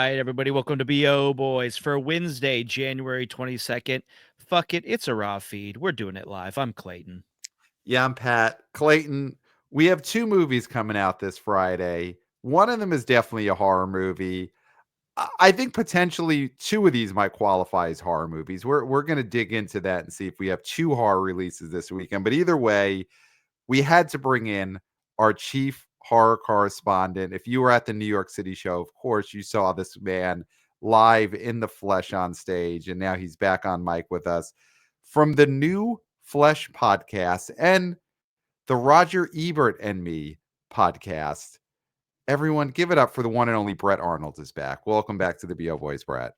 right, everybody, welcome to BO Boys for Wednesday, January 22nd. Fuck it, it's a raw feed. We're doing it live. I'm Clayton. Yeah, I'm Pat. Clayton, we have two movies coming out this Friday. One of them is definitely a horror movie. I think potentially two of these might qualify as horror movies. We're going to dig into that and see if we have two horror releases this weekend. But either way, we had to bring in our chief horror correspondent. If you were at the New York City show, of course, you saw this man live in the flesh on stage, and now he's back on mic with us from the New Flesh podcast and the Roger Ebert and Me podcast. Everyone, give it up for the one and only Brett Arnold is back. Welcome back to the BO Boys, Brett.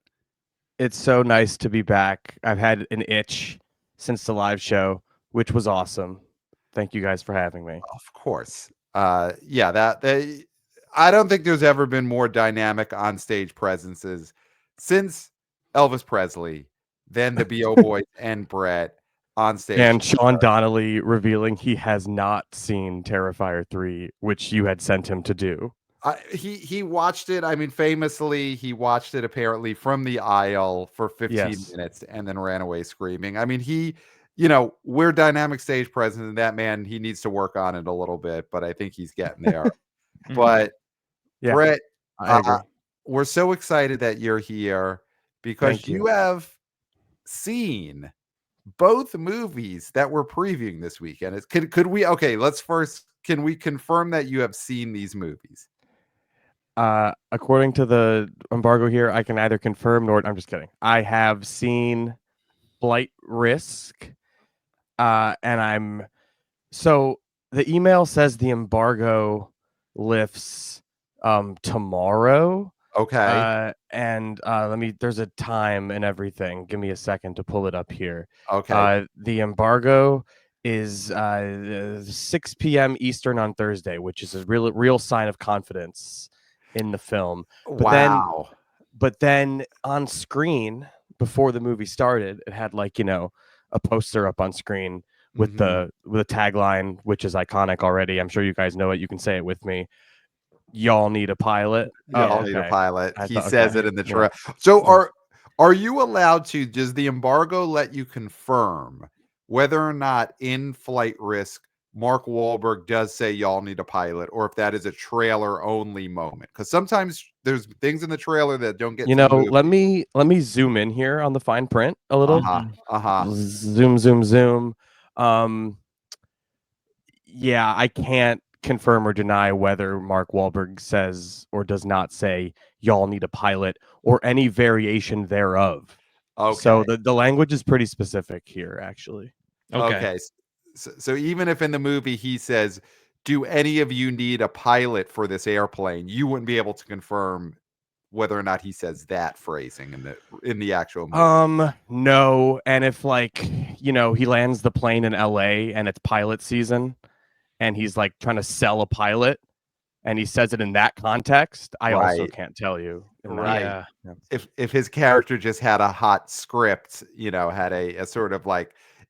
It's so nice to be back. I've had an itch since the live show, which was awesome. Thank you guys for having me. Of course. I don't think there's ever been more dynamic on stage presences since Elvis Presley than the BO Boys and Brett on stage. And Sean Donnelly revealing he has not seen Terrifier 3, which you had sent him to do. He watched it. I mean, famously, he watched it apparently from the aisle for 15 minutes and then ran away screaming. I mean, we're dynamic stage presence, and that man, he needs to work on it a little bit, but I think he's getting there. But yeah, Brett, we're so excited that you're here because you have seen both movies that we're previewing this weekend. Can we confirm that you have seen these movies? According to the embargo here, I can neither confirm nor I'm just kidding. I have seen Flight Risk. So the email says the embargo lifts tomorrow. Okay. There's a time and everything. Give me a second to pull it up here. Okay. The embargo is 6 p.m. Eastern on Thursday, which is a real sign of confidence in the film. But then on screen before the movie started, it had a poster up on screen with the tagline, which is iconic already. I'm sure you guys know it. You can say it with me. Y'all need a pilot. Y'all need a pilot. He says it in the trailer. So are you allowed to? Does the embargo let you confirm whether or not in Flight Risk Mark Wahlberg does say y'all need a pilot, or if that is a trailer only moment? Because sometimes there's things in the trailer that don't get. Let me zoom in here on the fine print a little. Zoom. Yeah, I can't confirm or deny whether Mark Wahlberg says or does not say y'all need a pilot or any variation thereof. Okay. So the language is pretty specific here, actually. Okay. So even if in the movie he says, do any of you need a pilot for this airplane, you wouldn't be able to confirm whether or not he says that phrasing in the actual movie. No. And if he lands the plane in LA and it's pilot season and he's trying to sell a pilot and he says it in that context, I also can't tell you. Right. Yeah. If his character just had a hot script, had a sort of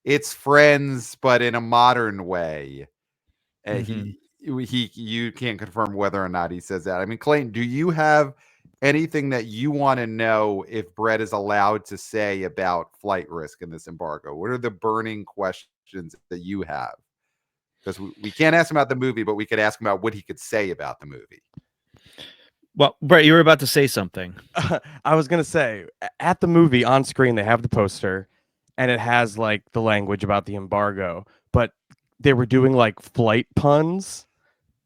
it's Friends, but in a modern way. You can't confirm whether or not he says that. I mean, Clayton, do you have anything that you want to know if Brett is allowed to say about Flight Risk in this embargo? What are the burning questions that you have? Because we can't ask him about the movie, but we could ask him about what he could say about the movie. Well, Brett, you were about to say something. I was going to say, at the movie on screen, they have the poster. And it has the language about the embargo, but they were doing flight puns.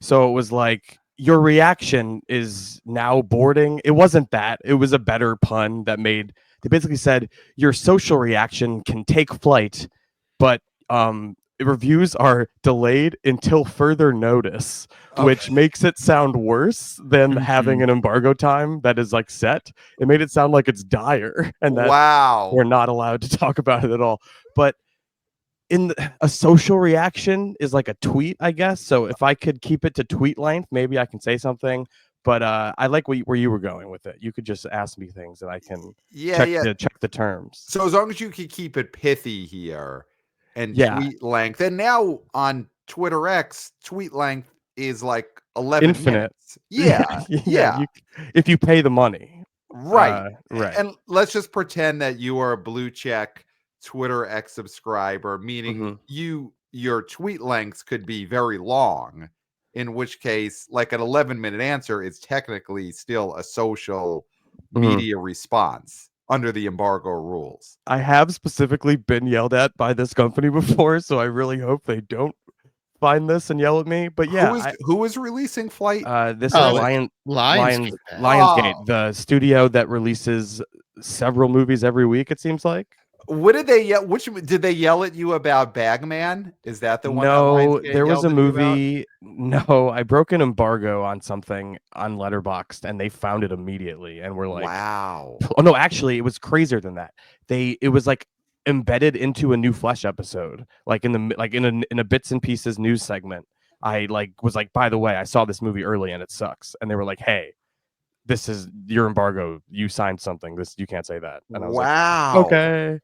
So it was your reaction is now boarding. It wasn't that. It was a better pun they basically said your social reaction can take flight, but reviews are delayed until further notice, which makes it sound worse than having an embargo time that is set. It made it sound like it's dire and that we're not allowed to talk about it at all. But a social reaction is a tweet, I guess. So if I could keep it to tweet length, maybe I can say something. But I like where you were going with it. You could just ask me things and I can check the terms. So as long as you can keep it pithy here. And tweet length. And now on Twitter X, tweet length is 11 infinite. minutes. Yeah. If you pay the money. Right. Right. And let's just pretend that you are a blue check Twitter X subscriber, meaning your tweet lengths could be very long, in which case, like an 11-minute answer is technically still a social media response under the embargo rules. I have specifically been yelled at by this company before, so I really hope they don't find this and yell at me. But yeah, Who is releasing Flight? this is Oh, Lionsgate, Oh. the studio that releases several movies every week. It seems like. What did they yell? Which did they yell at you about? Bagman? Is that the one that No, Lionsgate there was yelled a at you about? movie. No, I broke an embargo on something on Letterboxd, and they found it immediately, and were like, Wow. "Oh no, actually, it was crazier than that. It was like embedded into a New Flesh episode, like in a bits and pieces news segment. I was like, by the way, I saw this movie early and it sucks, and they were like, hey, this is your embargo. You signed something. You can't say that. And I was like, Wow. okay.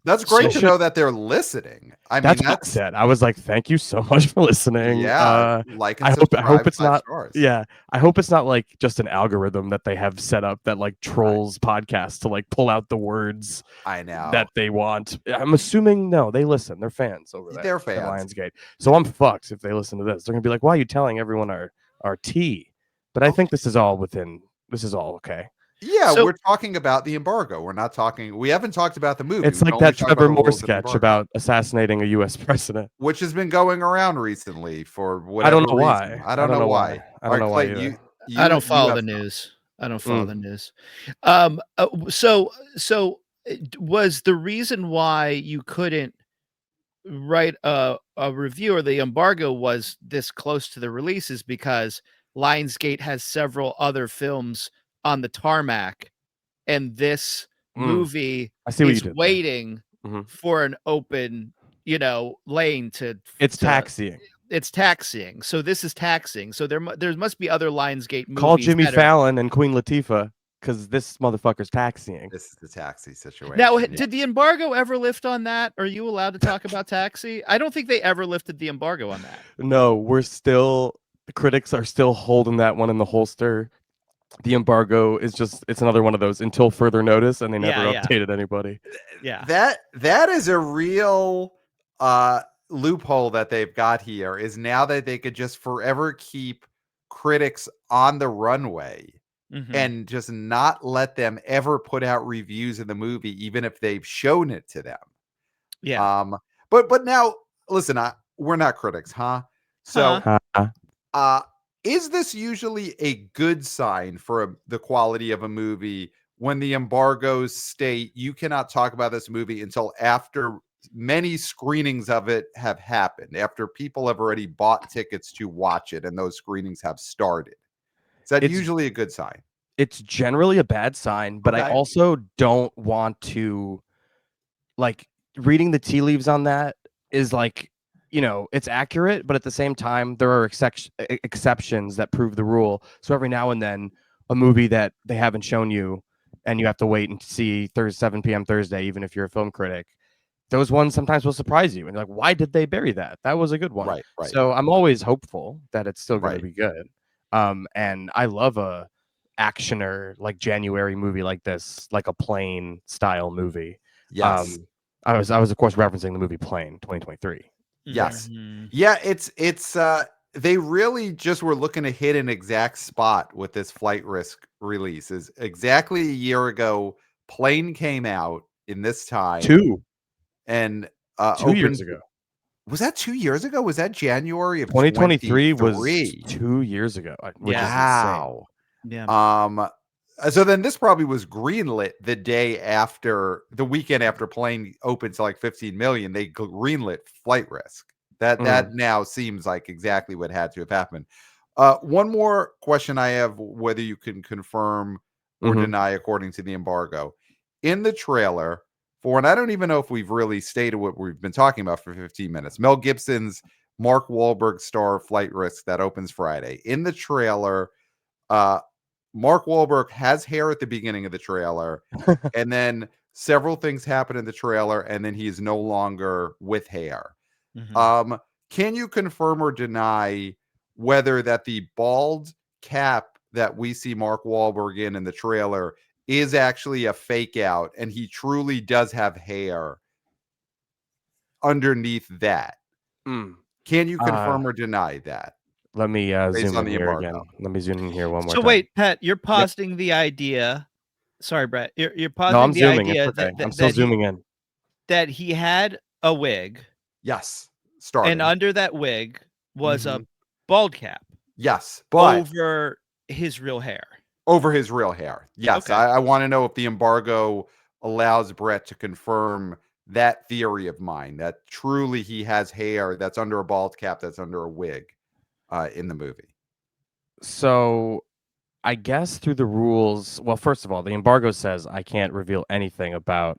That's great to know that they're listening. I mean, What I said. I was like, thank you so much for listening. Yeah, like and I hope it's not. Stars. Yeah, I hope it's not like just an algorithm that they have set up that like trolls podcasts to like pull out the words I know that they want. I'm assuming no, they listen. They're fans over there. They're fans. Lionsgate. So I'm fucked if they listen to this. They're gonna be like, why are you telling everyone our tea? But I think this is all okay. Yeah, we're talking about the embargo. We haven't talked about the movie. It's like that Trevor Moore sketch about assassinating a U.S. president, which has been going around recently for whatever I don't know reason. why. I don't know why. I don't know why either. I don't follow the news. I don't follow the news. So was the reason why you couldn't write a review or the embargo was this close to the release is because Lionsgate has several other films on the tarmac, and this movie is waiting for an open, lane to. It's taxiing. It's taxiing. So this is taxiing. So there must be other Lionsgate movies. Call Jimmy Fallon and Queen Latifah, because this motherfucker's taxiing. This is the taxi situation. Now, did the embargo ever lift on that? Are you allowed to talk about Taxi? I don't think they ever lifted the embargo on that. No, critics are still holding that one in the holster. The embargo is it's another one of those until further notice, and they never updated anybody. Yeah. That is a real loophole that they've got here, is now that they could just forever keep critics on the runway and just not let them ever put out reviews of the movie, even if they've shown it to them. Yeah. But now listen, we're not critics, huh? So is this usually a good sign for the quality of a movie when the embargoes state you cannot talk about this movie until after many screenings of it have happened, after people have already bought tickets to watch it and those screenings have started? Is that usually a good sign? It's generally a bad sign, but I also don't want to, reading the tea leaves on that is it's accurate, but at the same time, there are exceptions that prove the rule. So every now and then, a movie that they haven't shown you and you have to wait and see 7 p.m. Thursday, even if you're a film critic, those ones sometimes will surprise you. And you're like, why did they bury that? That was a good one. Right. So I'm always hopeful that it's still going to be good. And I love a actioner, like January movie like this, like a Plane style movie. Yes. I was of course referencing the movie Plane 2023. Yes. Yeah, it's they really just were looking to hit an exact spot with this Flight Risk release. Is exactly a year ago, Plane came out in this time. 2 years ago. Was that 2 years ago? Was that January of 2023? Was 2 years ago. Which is insane. Yeah. So then this probably was greenlit the weekend after Plane opened to like 15 million. They greenlit Flight Risk. That now seems like exactly what had to have happened. One more question I have, whether you can confirm or deny according to the embargo. In the trailer, and I don't even know if we've really stated what we've been talking about for 15 minutes. Mel Gibson's Mark Wahlberg star Flight Risk that opens Friday. In the trailer, Mark Wahlberg has hair at the beginning of the trailer, and then several things happen in the trailer, and then he is no longer with hair. Can you confirm or deny whether that the bald cap that we see Mark Wahlberg in the trailer is actually a fake out, and he truly does have hair underneath that. Can you confirm or deny that? Let me Based zoom on in the here embargo. again. Let me zoom in here one more So time. wait, Pat, you're positing the idea. Sorry, Brett. You're No, positing I'm the zooming. It's idea okay. that I'm still zooming in. that he had a wig, Yes, and starting. under that wig was a bald cap Yes, but over his real hair. over his real hair. Yes, Okay. I want to know if the embargo allows Brett to confirm that theory of mine, that truly he has hair that's under a bald cap, that's under a wig in the movie. So I guess through the rules, well, first of all, the embargo says I can't reveal anything about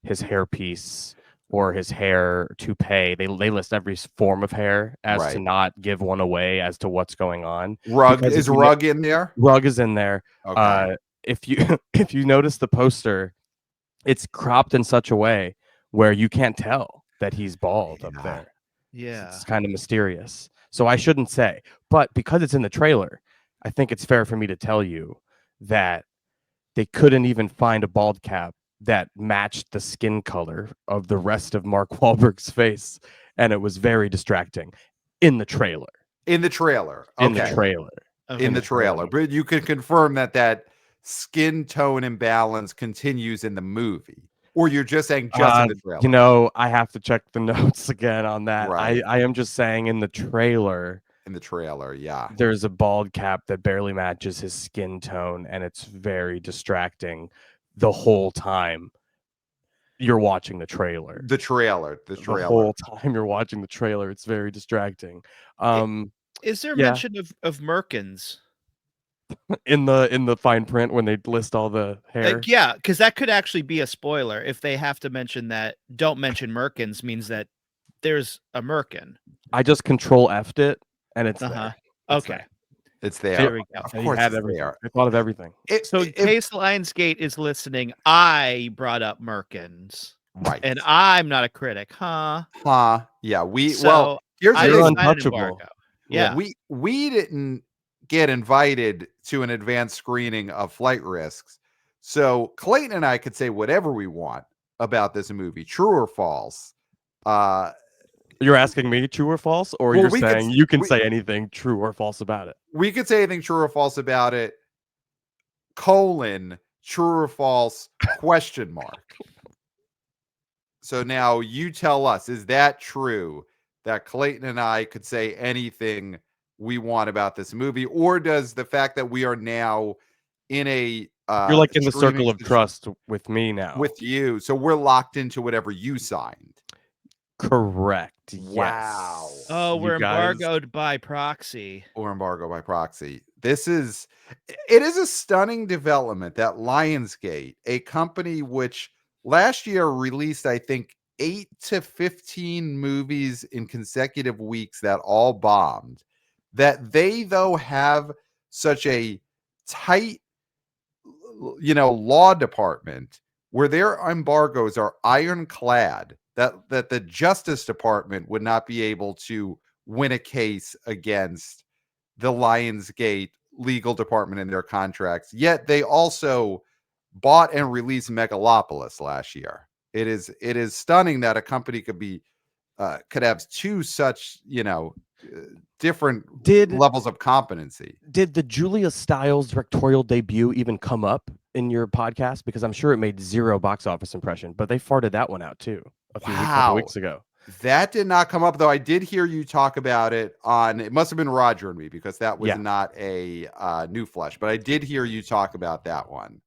his hairpiece or his hair toupee. They list every form of hair as to Right. not give one away as to what's going on. Rug Because is Rug in there? Rug is in there. Okay. If you if you notice the poster, it's cropped in such a way where you can't tell that he's bald up there. Yeah. It's kind of mysterious. So I shouldn't say. But because it's in the trailer, I think it's fair for me to tell you that they couldn't even find a bald cap that matched the skin color of the rest of Mark Wahlberg's face. And it was very distracting in the trailer. In the trailer. In the trailer. Okay. In the trailer. But you can confirm that skin tone imbalance continues in the movie. Or you're just saying just in the trailer. You know, I have to check the notes again on that. Right. I am just saying in the trailer. In the trailer, yeah. There's a bald cap that barely matches his skin tone, and it's very distracting the whole time you're watching the trailer. The trailer. The whole time you're watching the trailer, it's very distracting. Is there mention of merkins in the fine print when they list all the hair? Yeah, because that could actually be a spoiler if they have to mention that. Don't mention merkins means that there's a merkin. I just control F'd it, and it's there. Okay. It's there. There we go. Of course it's there. I thought of everything. So in case Lionsgate is listening, I brought up merkins. Right. And I'm not a critic, huh? Yeah. Here's you're untouchable. Yeah. We didn't get invited to an advanced screening of Flight Risks. So Clayton and I could say whatever we want about this movie, true or false. You're asking me true or false, or you're saying you can say anything true or false about it? We could say anything true or false about it, true or false, ? So now you tell us, is that true that Clayton and I could say anything we want about this movie? Or does the fact that we are now in a you're like in the circle of trust with me now. With you. So we're locked into whatever you signed. Correct. Wow. Yes. Oh, we're embargoed by proxy. Or embargo by proxy. It is a stunning development that Lionsgate, a company which last year released, I think, 8 to 15 movies in consecutive weeks that all bombed, that they, though, have such a tight, law department where their embargoes are ironclad, that the Justice Department would not be able to win a case against the Lionsgate legal department in their contracts. Yet they also bought and released Megalopolis last year. It is stunning that a company could have two such, different levels of competency. Did the Julia Stiles directorial debut even come up in your podcast? Because I'm sure it made 0 box office impression, but they farted that one out too a couple weeks ago. That did not come up, though. I did hear you talk about it it must have been Roger and me, because that was not a New Flesh, but I did hear you talk about that one.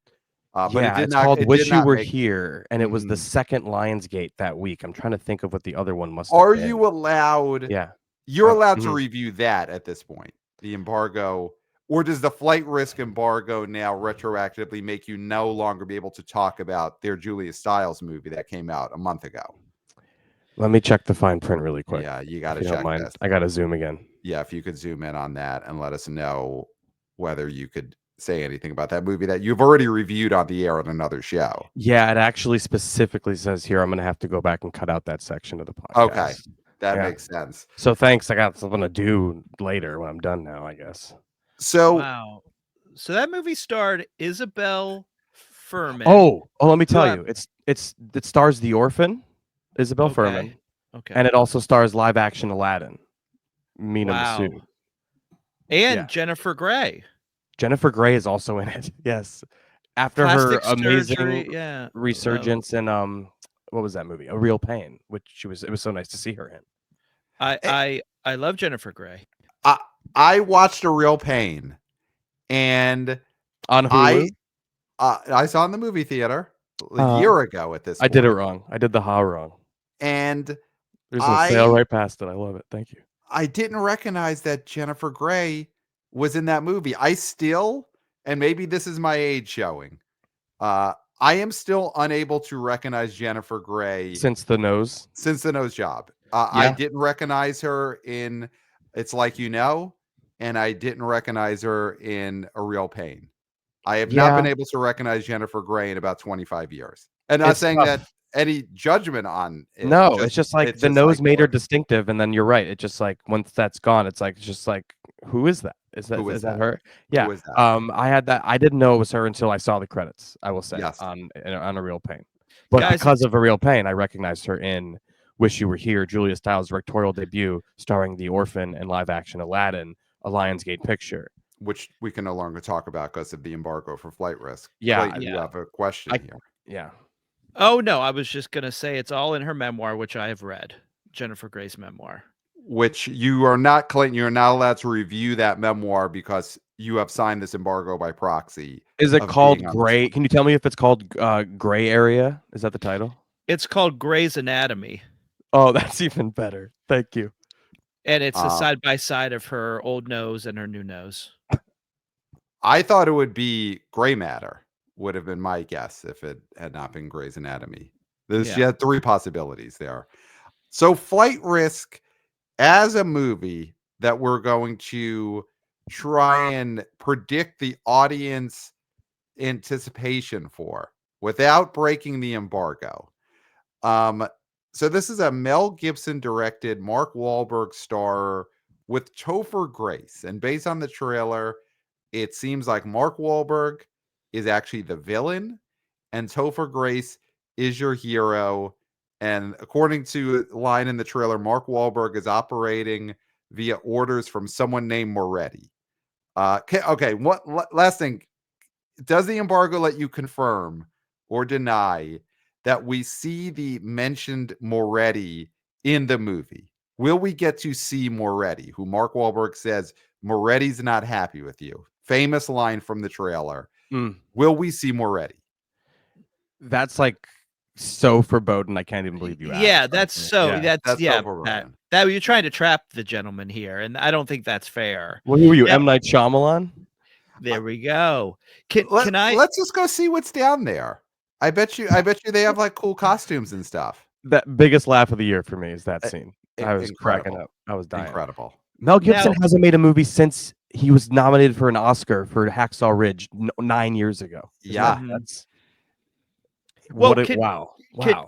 But it's called Wish You Were Here, and it was the second Lionsgate that week. I'm trying to think of what the other one must have been. Are you allowed? Yeah. You're allowed to review that at this point, the embargo, or does the Flight Risk embargo now retroactively make you no longer be able to talk about their Julia Stiles movie that came out a month ago? Let me check the fine print really quick. Yeah, you got to check this. I got to zoom again. Yeah, if you could zoom in on that and let us know whether you could say anything about that movie that you've already reviewed on the air on another show. Yeah, it actually specifically says here I'm going to have to go back and cut out that section of the podcast. Okay, that makes sense. So thanks. I got something to do later when I'm done now, I guess. So wow. So that movie starred Isabel Furman. Oh, let me tell I- you, it stars The Orphan, Isabel Okay. Furman, Okay. and it also stars live action Aladdin, Mina Wow. Masood. And Yeah. Jennifer Grey. Jennifer Grey is also in it. Yes, after Plastic her amazing surgery. Yeah. resurgence in what was that movie? A Real Pain, which it was so nice to see her in. I love Jennifer Grey. I watched A Real Pain, and On Hulu. I saw it in the movie theater a year ago at this point. I did it wrong. I did the ha wrong. And There's a sail right past it. I love it. Thank you. I didn't recognize that Jennifer Grey was in that movie. I still, and maybe this is my age showing, I am still unable to recognize Jennifer Grey Since the nose job. I didn't recognize her in It's Like You Know, and I didn't recognize her in A Real Pain. I have not been able to recognize Jennifer Grey in about 25 years. And not saying that any judgment on it. No, it's just like the nose like, made her distinctive, and then you're right. It just like once that's gone, it's just like, who is that? Is that her? Yeah. Who is that? I had that. I didn't know it was her until I saw the credits. I will say Yes. on A Real Pain, but Guys, because of A Real Pain, I recognized her in Wish You Were Here, Julia Stiles' directorial debut, starring The Orphan and live action Aladdin, a Lionsgate picture. Which we can no longer talk about because of the embargo for Flight Risk. Yeah. Clayton, you have a question here. Yeah. Oh no, I was just gonna say it's all in her memoir, which I have read. Jennifer Grey's memoir. Which you are not, Clayton, you're not allowed to review that memoir because you have signed this embargo by proxy. Is it called Gray? Can you tell me if it's called Gray Area? Is that the title? It's called Grey's Anatomy. Oh, that's even better. Thank you. And it's a side by side of her old nose and her new nose. I thought it would be Gray Matter, would have been my guess if it had not been Grey's Anatomy. She had three possibilities there. So Flight Risk, as a movie that we're going to try and predict the audience anticipation for without breaking the embargo. So this is a Mel Gibson directed, Mark Wahlberg star with Topher Grace. And based on the trailer, it seems like Mark Wahlberg is actually the villain and Topher Grace is your hero. And according to a line in the trailer, Mark Wahlberg is operating via orders from someone named Moretti. Okay. Last thing. Does the embargo let you confirm or deny that we see the mentioned Moretti in the movie? Will we get to see Moretti, who Mark Wahlberg says, Moretti's not happy with you? Famous line from the trailer. Will we see Moretti? That's like so foreboding. I can't even believe you asked. Yeah, that's so. That's so that you're trying to trap the gentleman here, and I don't think that's fair. Well, who are you, M. Night Shyamalan? There we go. Can I? Let's just go see what's down there. I bet you they have like cool costumes and stuff. That biggest laugh of the year for me is that scene. I was cracking up. I was dying. Incredible. Mel Gibson hasn't made a movie since he was nominated for an Oscar for Hacksaw Ridge 9 years ago. That's wow.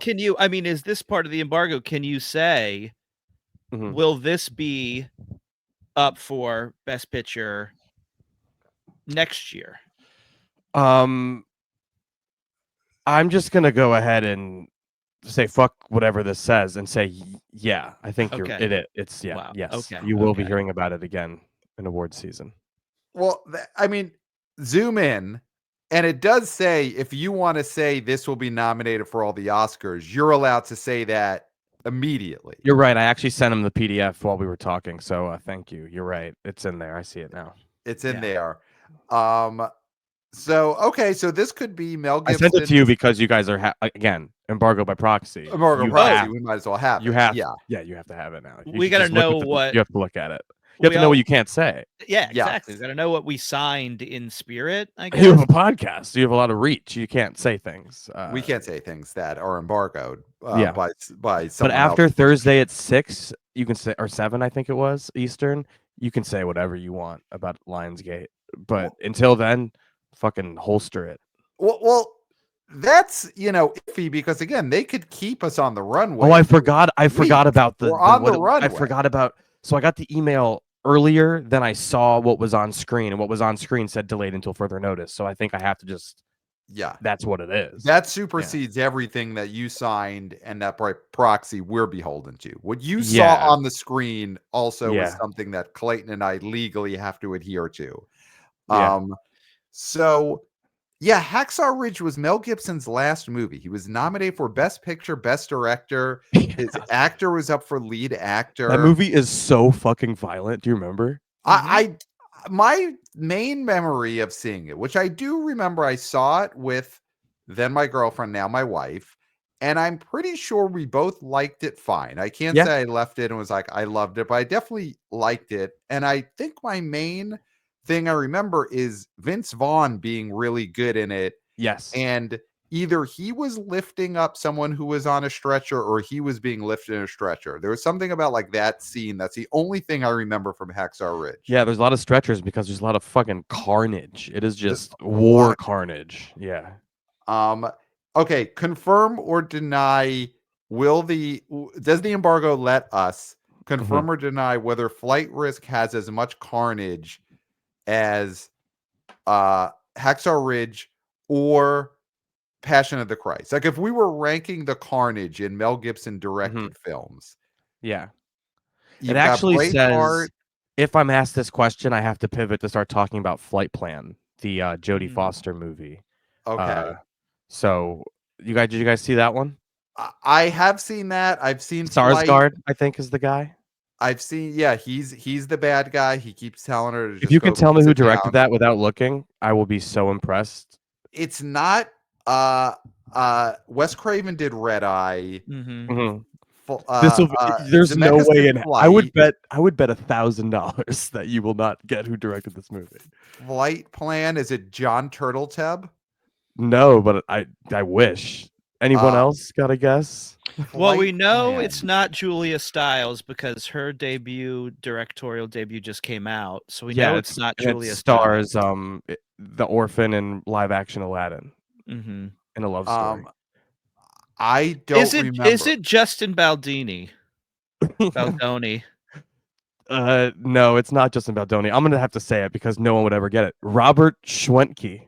Can you? I mean, is this part of the embargo? Can you say, will this be up for Best Picture next year? I'm just gonna go ahead and say fuck whatever this says and say yeah. I think it's Wow. yes. Okay. You will be hearing about it again in award season. Well, I mean, zoom in, and it does say if you want to say this will be nominated for all the Oscars, you're allowed to say that immediately. You're right. I actually sent him the PDF while we were talking, so thank you. You're right. It's in there. I see it now. It's in there. So this could be Mel Gibson. I sent it to you because you guys are again embargo by proxy. Embargo by proxy. We might as well have it. You have you have to have it now. We got to know what you have to look at it. You have to know what you can't say. Yeah, exactly. We got to know what we signed in spirit. I guess. You have a podcast. You have a lot of reach. You can't say things. We can't say things that are embargoed. By someone. But after Thursday at 6, you can say, or 7, I think it was Eastern. You can say whatever you want about Lionsgate. But until then, fucking holster it. Well, that's iffy because again, they could keep us on the runway. Oh, I forgot about the runway. I forgot about. So I got the email earlier than I saw what was on screen, and what was on screen said delayed until further notice. So I think I have to just. Yeah. That's what it is. That supersedes everything that you signed, and that by proxy we're beholden to. What you saw Yeah. on the screen also is Yeah. something that Clayton and I legally have to adhere to. Yeah. So yeah, Hacksaw Ridge was Mel Gibson's last movie. He was nominated for Best Picture, Best Director. His actor was up for lead actor. That movie is so fucking violent. Do you remember? I my main memory of seeing it, which I do remember, I saw it with then my girlfriend, now my wife, and I'm pretty sure we both liked it fine. I can't Yeah. say I left it and was like, I loved it, but I definitely liked it. And I think my main thing I remember is Vince Vaughn being really good in it. Yes. And either he was lifting up someone who was on a stretcher or he was being lifted in a stretcher. There was something about like that scene. That's the only thing I remember from Hacksaw Ridge. Yeah, there's a lot of stretchers because there's a lot of fucking carnage. It is just war carnage. Yeah. Okay, confirm or deny, does the embargo let us confirm or deny whether Flight Risk has as much carnage as Hacksaw Ridge or Passion of the Christ? Like if we were ranking the carnage in Mel Gibson directed films. Yeah. It actually says, if I'm asked this question, I have to pivot to start talking about Flight Plan, the Jodie Foster movie. Okay. So did you guys see that one? I have seen that. I've seen Sarsgaard, I think, is the guy. I've seen, yeah, he's the bad guy. He keeps telling her to just if you can tell me who directed down. that without looking, I will be so impressed. It's not Wes Craven did Red Eye. There's no way in I would bet $1,000 that you will not get who directed this movie. Flight Plan, is it John Turtletub? No, but I wish. Anyone else got a guess? Well, we know it's not Julia Stiles because her directorial debut just came out, so we know it's not Julia Stiles. Stars. The orphan in live action Aladdin, in a love story. I don't remember. Is it Justin Baldini? Baldoni? No, it's not Justin Baldoni. I'm gonna have to say it because no one would ever get it. Robert Schwentke.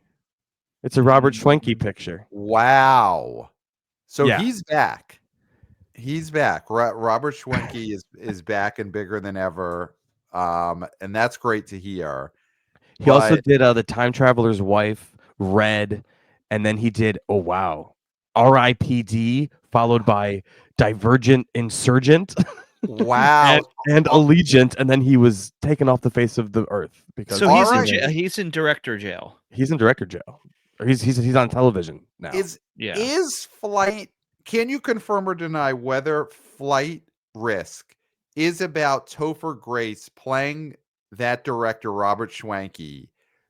It's a Robert Schwentke picture. Wow. So he's back. He's back. Robert Schwentke is back and bigger than ever. And that's great to hear. He also did The Time Traveler's Wife, Red, and then he did, oh wow, R.I.P.D. followed by Divergent, Insurgent. Wow. and Allegiant, and then he was taken off the face of the earth because he's in director jail. He's in director jail. Or he's on television now. Is Flight, can you confirm or deny whether Flight Risk is about Topher Grace playing that director Robert Schwentke,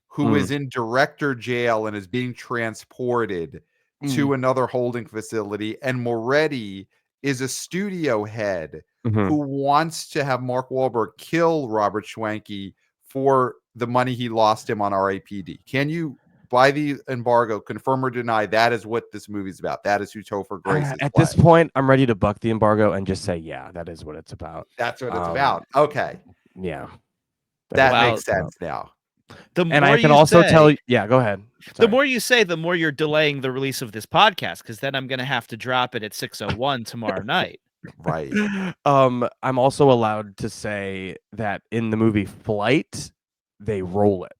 who is in director jail and is being transported to another holding facility, and Moretti is a studio head who wants to have Mark Wahlberg kill Robert Schwentke for the money he lost him on R.I.P.D. Can you, by the embargo, confirm or deny that is what this movie's about? That is who Topher Grace is At playing. this point, I'm ready to buck the embargo and just say, yeah, that is what it's about. That's what it's about. Okay. Yeah. That makes sense now. I can also tell you, yeah, go ahead. Sorry. The more you say, the more you're delaying the release of this podcast, because then I'm going to have to drop it at 6:01 tomorrow night. Right. I'm also allowed to say that in the movie Flight, they roll it.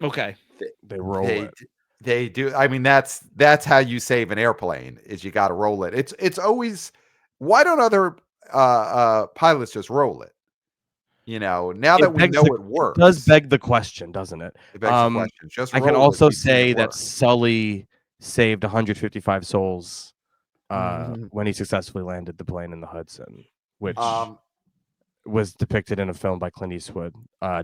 Okay. They roll it. They do. I mean, that's how you save an airplane, is you got to roll it. It's always, why don't other pilots just roll it? You know, now that we know it works. It does beg the question, doesn't it? It begs the question. Just I can also say that Sully saved 155 souls when he successfully landed the plane in the Hudson, which was depicted in a film by Clint Eastwood,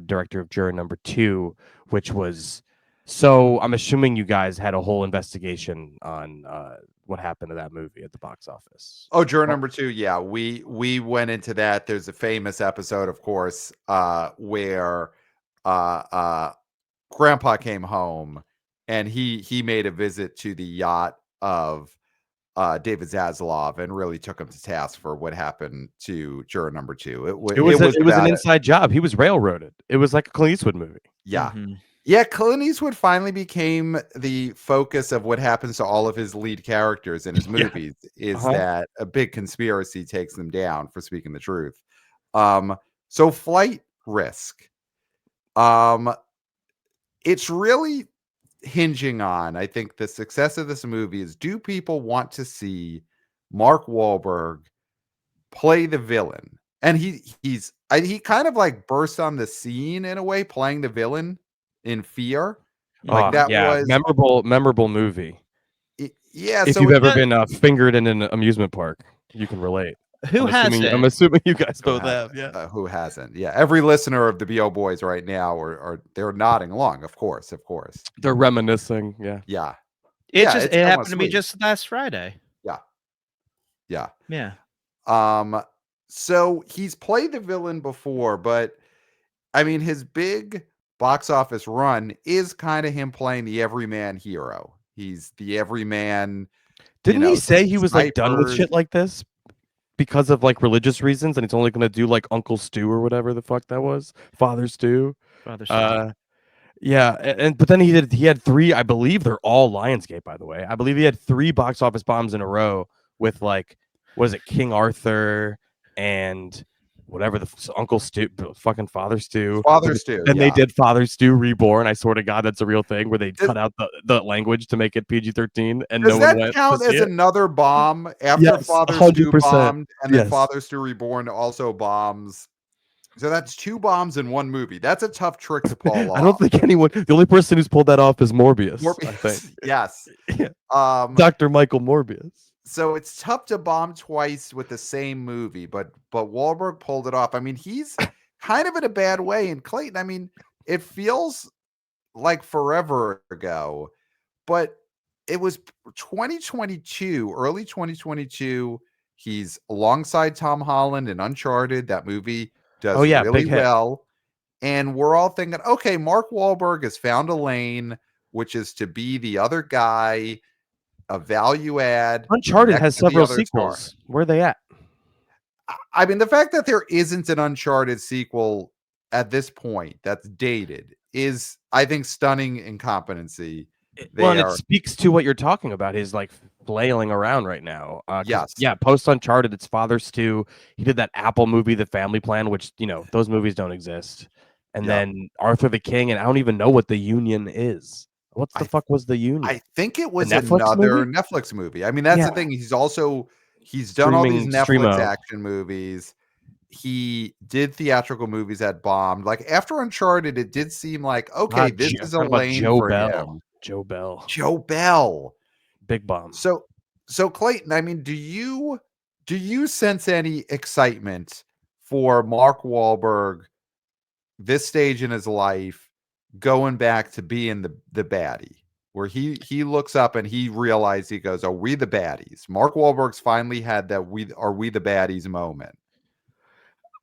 director of Juror Number 2, which was, so I'm assuming you guys had a whole investigation on what happened to that movie at the box office. Oh, Juror Number 2. Yeah, we went into that. There's a famous episode, of course, where Grandpa came home and he made a visit to the yacht of David Zaslav and really took him to task for what happened to juror number 2. It was an about inside job. He was railroaded. It was like a Clint Eastwood movie. Yeah. Mhm. Yeah, Clint Eastwood finally became the focus of what happens to all of his lead characters in his Yeah. movies, is that a big conspiracy takes them down for speaking the truth. So Flight Risk. It's really hinging on, I think, the success of this movie is, do people want to see Mark Wahlberg play the villain? And he kind of like burst on the scene in a way, playing the villain in Fear. Like that was memorable movie. Yeah. If So you've it's ever not, been fingered in an amusement park, you can relate. Who hasn't? I'm assuming you guys who both has- have. Yeah. who hasn't? Yeah. Every listener of the BO Boys right now are they're nodding along. Of course. They're reminiscing. Yeah. Yeah. It Yeah, just it's it so happened to me sweet. just last Friday. Yeah. Yeah. Yeah. So he's played the villain before, but I mean, his big box office run is kind of him playing the everyman hero. He's the everyman. Didn't he say he was like done with snipers. shit like this because of like religious reasons, and he's only gonna do like Uncle Stu or whatever the fuck that was, Father Stu? Father Son. Yeah, but then he had 3. I believe they're all Lionsgate, by the way. I believe he had 3 box office bombs in a row with like, was it King Arthur and whatever Uncle Stu, fucking Father Stu. Father Stu. And they did Father Stu Reborn. I swear to God, that's a real thing where they cut out the language to make it PG-13, and Does no that one went count to see as it. another bomb after Yes, Father 100%. Stu bombed, and then Yes. Father Stu Reborn also bombs? So that's 2 bombs in one movie. That's a tough trick to pull off. I don't think anyone. The only person who's pulled that off is Morbius. I think. Yes. Yeah. Um, Dr. Michael Morbius. So it's tough to bomb twice with the same movie, but Wahlberg pulled it off. I mean, he's kind of in a bad way. And Clayton, I mean, it feels like forever ago, but it was 2022, early 2022. He's alongside Tom Holland in Uncharted. That movie does really big hit. well. And we're all thinking, okay, Mark Wahlberg has found a lane, which is to be the other guy, a value add. Uncharted next has to the several other sequels. star. Where are they at? I mean, the fact that there isn't an Uncharted sequel at this point that's dated is, I think, stunning incompetency. Well, and it speaks to what you're talking about. His like flailing around right now. Yes. Yeah. Post Uncharted, it's Father Stu. He did that Apple movie, The Family Plan, which those movies don't exist. And then Arthur the King, and I don't even know what The Union is. What the fuck was The Union? I think it was Netflix another movie? Netflix movie. I mean, that's the thing. He's done all these Netflix Streamo. action movies. He did theatrical movies that bombed. Like after Uncharted, it did seem like, okay, this is a lane for him. Joe Bell. Big bomb. So Clayton, I mean, do you sense any excitement for Mark Wahlberg this stage in his life, going back to being the baddie, where he looks up and he realized, he goes, are we the baddies? Mark Wahlberg's finally had that we the baddies moment.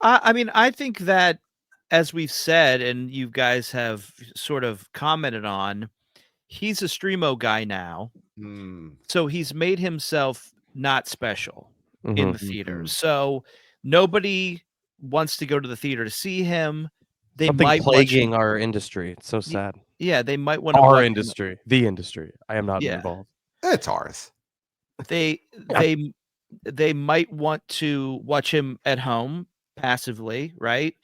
I mean, I think that, as we've said, and you guys have sort of commented on, he's a streamo guy now. So he's made himself not special in the theaters. So nobody wants to go to the theater to see him. They Something might plaguing our industry. It's so sad. Yeah, they might want to. Our industry, the industry. I am not Yeah. involved. It's ours. They might want to watch him at home passively, right?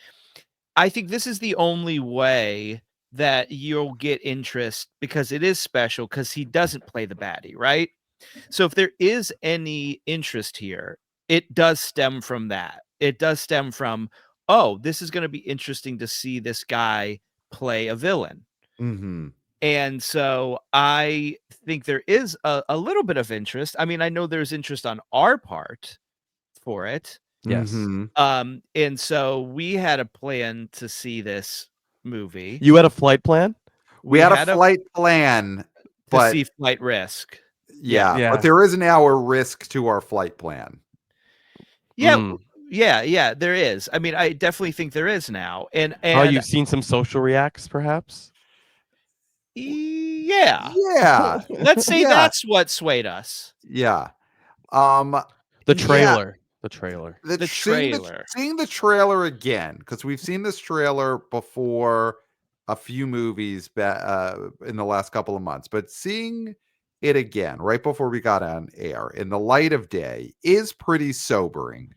I think this is the only way that you'll get interest, because it is special, because he doesn't play the baddie, right? So if there is any interest here, it does stem from that. It does stem from, oh, this is going to be interesting to see this guy play a villain. Mm-hmm. And so I think there is a little bit of interest. I mean, I know there's interest on our part for it. Yes. Mm-hmm. And so we had a plan to see this movie. You had a flight plan? We had a flight plan to see Flight Risk. Yeah, but there is now a risk to our flight plan. Yeah, there is. I mean, I definitely think there is now. And you've seen some social reacts, perhaps? Yeah. Yeah. Let's say that's what swayed us. Yeah. The Yeah, trailer. The trailer. The trailer. seeing the trailer again, because we've seen this trailer before a few movies in the last couple of months, but seeing it again right before we got on air in the light of day is pretty sobering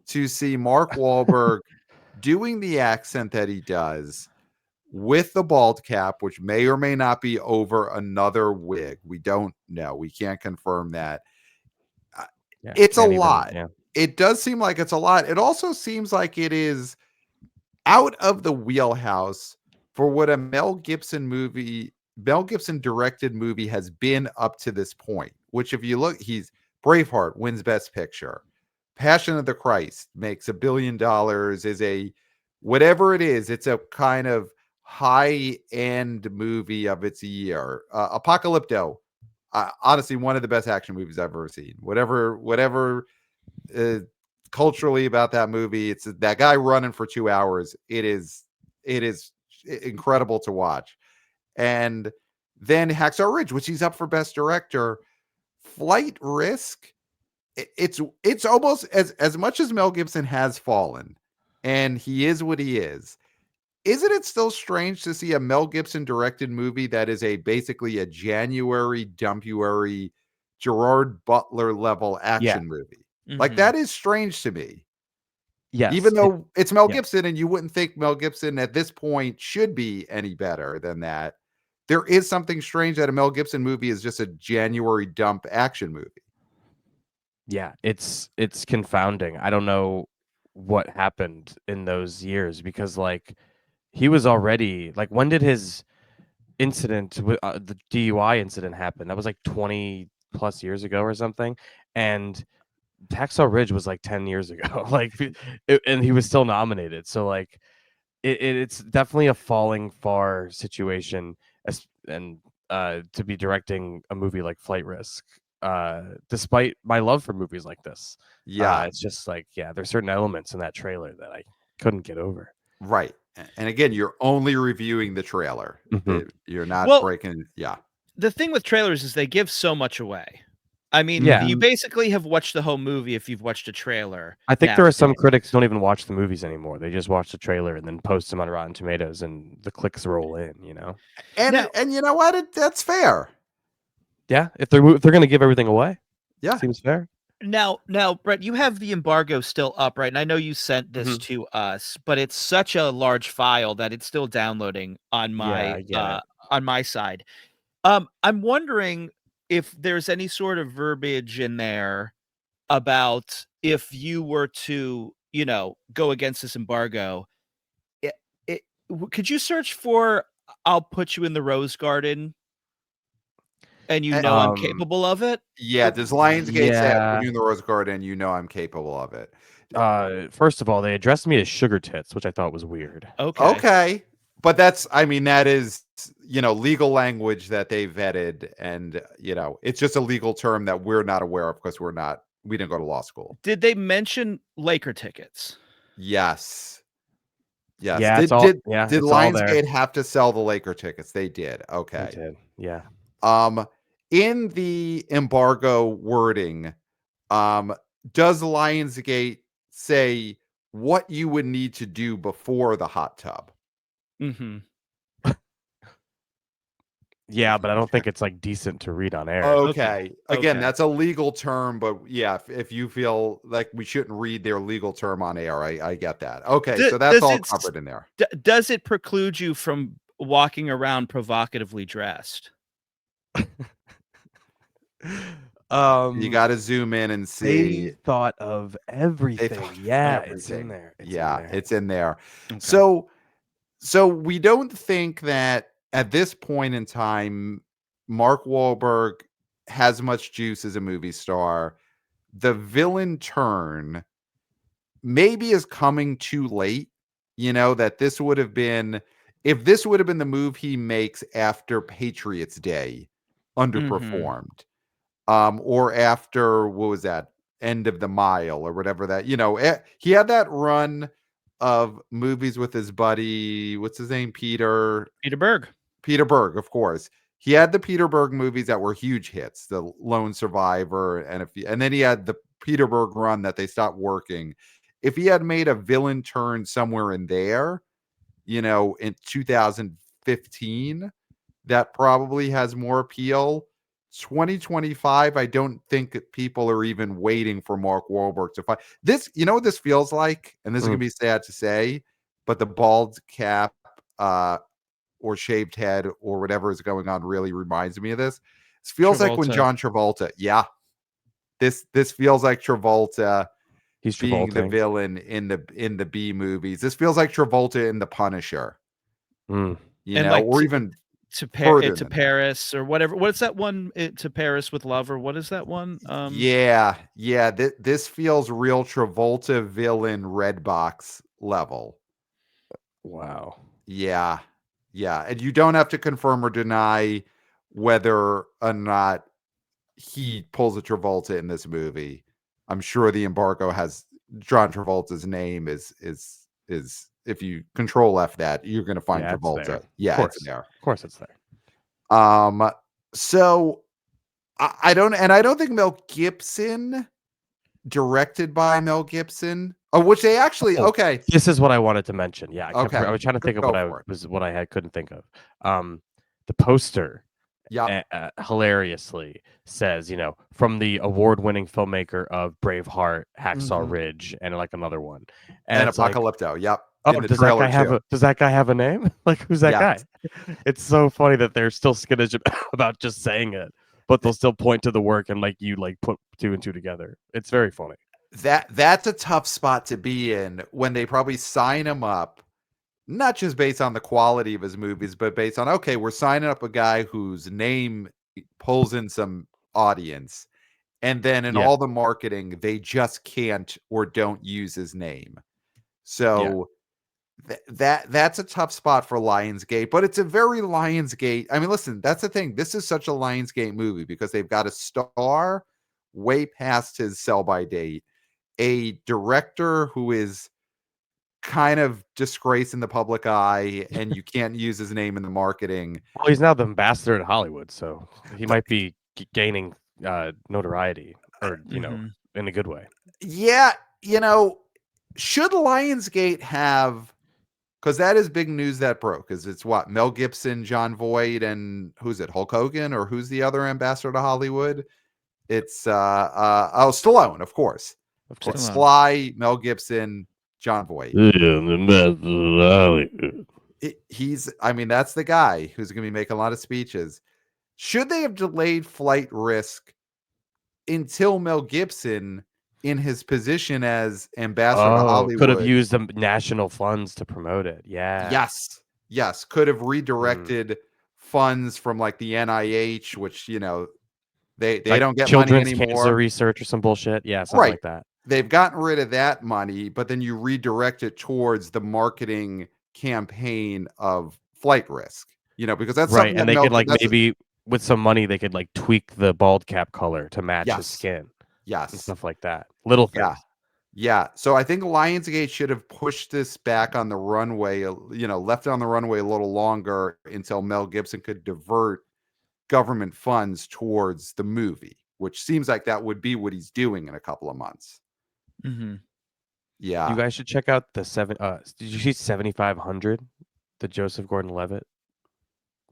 to see Mark Wahlberg doing the accent that he does with the bald cap, which may or may not be over another wig. We don't know. We can't confirm that. Yeah, It's a can't even- lot. yeah. It does seem like it's a lot. It also seems like it is out of the wheelhouse for what a Mel Gibson directed movie has been up to this point, which if you look, he's Braveheart wins Best Picture. Passion of the Christ makes $1 billion, is a whatever it is, it's a kind of high-end movie of its year. Apocalypto, honestly, one of the best action movies I've ever seen. Whatever culturally about that movie, it's that guy running for 2 hours. It is incredible to watch. And then Hacksaw Ridge, which he's up for Best Director. Flight Risk, it's almost as much as Mel Gibson has fallen and he is what he is. Isn't it still strange to see a Mel Gibson directed movie that is basically a January dumpuary Gerard Butler level action movie? Like that is strange to me. Yes. Even though it's Mel yeah. Gibson and you wouldn't think Mel Gibson at this point should be any better than that. There is something strange that a Mel Gibson movie is just a January dump action movie. Yeah, it's confounding. I don't know what happened in those years because like he was already like when did his incident with the DUI incident happen? That was like 20 plus years ago or something. And Hacksaw Ridge was like 10 years ago. Like and he was still nominated. So like it's definitely a falling far situation and to be directing a movie like Flight Risk. Despite my love for movies like this. Yeah. It's just like, yeah, there's certain elements in that trailer that I couldn't get over. Right. And again, you're only reviewing the trailer. Mhm. You're not breaking. Yeah. The thing with trailers is they give so much away. I mean, Yeah. you basically have watched the whole movie if you've watched a trailer. I think there are some nowadays. critics who don't even watch the movies anymore. They just watch the trailer and then post them on Rotten Tomatoes and the clicks roll in, you know? And you know what? That's fair. Yeah, if they're going to give everything away. Yeah. Seems fair. Now, Brett, you have the embargo still up, right? And I know you sent this to us, but it's such a large file that it's still downloading on my on my side. I'm wondering if there's any sort of verbiage in there about if you were to, go against this embargo. Could you search for "I'll put you in the rose garden" and I'm capable of it? Yeah, does Lionsgate say I'll put you in the rose garden? You know I'm capable of it. First of all, they addressed me as sugar tits, which I thought was weird. Okay. But that is, legal language that they vetted. And, it's just a legal term that we're not aware of because we didn't go to law school. Did they mention Laker tickets? Yes. Yes. Yeah, Did it's Lionsgate have to sell the Laker tickets? They did. Okay. They did. Yeah. In the embargo wording, does Lionsgate say what you would need to do before the hot tub? Mm-hmm. Yeah, but I don't think it's like decent to read on air. Okay. Again, that's a legal term, but yeah, if you feel like we shouldn't read their legal term on air, I get that. Okay, so that's all covered in there. Does it preclude you from walking around provocatively dressed? You got to zoom in and see. They thought of everything. It's in there. It's in there. Okay. So we don't think that at this point in time, Mark Wahlberg has much juice as a movie star. The villain turn maybe is coming too late. That this would have been, if this would have been the move he makes after Patriots Day, underperformed. Or after, what was that, End of the Mile or whatever that, he had that run of movies with his buddy, what's his name? Peter Berg, of course. he had the Peter Berg movies that were huge hits, The Lone Survivor, and then he had the Peter Berg run that they stopped working. If he had made a villain turn somewhere in there, in 2015, that probably has more appeal. 2025, I don't think that people are even waiting for Mark Wahlberg to fight. This, what this feels like, and this is gonna be sad to say, but the bald cap, or shaved head or whatever is going on really reminds me of this. This feels like when Travolta. John Travolta, this feels like Travolta He's being the Travolting. villain in the B movies. This feels like Travolta in The Punisher, Mm. And like or even to further than that. Paris or whatever. What's that one? To Paris with Love, or what is that one? Yeah. This feels real Travolta villain Redbox level. Wow. Yeah. And you don't have to confirm or deny whether or not he pulls a Travolta in this movie. I'm sure the embargo has John Travolta's name is if you control F that, you're going to find Travolta. Yeah, it's there. Of course it's there. So I don't think Mel Gibson, directed by Mel Gibson, which they actually, okay. This is what I wanted to mention. Yeah. Okay. I was trying to think of what I couldn't think of. The poster, hilariously says, from the award-winning filmmaker of Braveheart, Hacksaw Ridge, and like another one, and Apocalypto. Yep. Oh, does that guy have a name? Like, who's that guy? It's so funny that they're still skittish about just saying it, but they'll still point to the work and put two and two together. It's very funny. That's a tough spot to be in when they probably sign him up, not just based on the quality of his movies, but based on, okay, we're signing up a guy whose name pulls in some audience. And then in all the marketing, they just can't or don't use his name. So that's a tough spot for Lionsgate, but it's a very Lionsgate. I mean, listen, that's the thing. This is such a Lionsgate movie because they've got a star way past his sell-by date, a director who is kind of disgrace in the public eye, and you can't use his name in the marketing. Well, he's now the ambassador in Hollywood, so he might be gaining notoriety, or in a good way. Yeah, should Lionsgate have, because that is big news that broke, because it's what, Mel Gibson, John Voight, and who's it, Hulk Hogan, or who's the other ambassador to Hollywood? It's Stallone, of course. It's Sly, Mel Gibson, John Voight. He's, that's the guy who's going to be making a lot of speeches. Should they have delayed Flight Risk until Mel Gibson, in his position as ambassador to Hollywood, could have used the national funds to promote it? Yeah. Yes. Could have redirected funds from like the NIH, which, they don't get money anymore. Children's cancer research or some bullshit. Yeah, something like that. They've gotten rid of that money, but then you redirect it towards the marketing campaign of Flight Risk, because that's right. And they could maybe with some money, they could tweak the bald cap color to match his skin. Yes. And stuff like that. Little things. Yeah. So I think Lionsgate should have pushed this back on the runway, left it on the runway a little longer until Mel Gibson could divert government funds towards the movie, which seems like that would be what he's doing in a couple of months. Mm-hmm. Yeah. You guys should check out the did you see 7500? The Joseph Gordon-Levitt?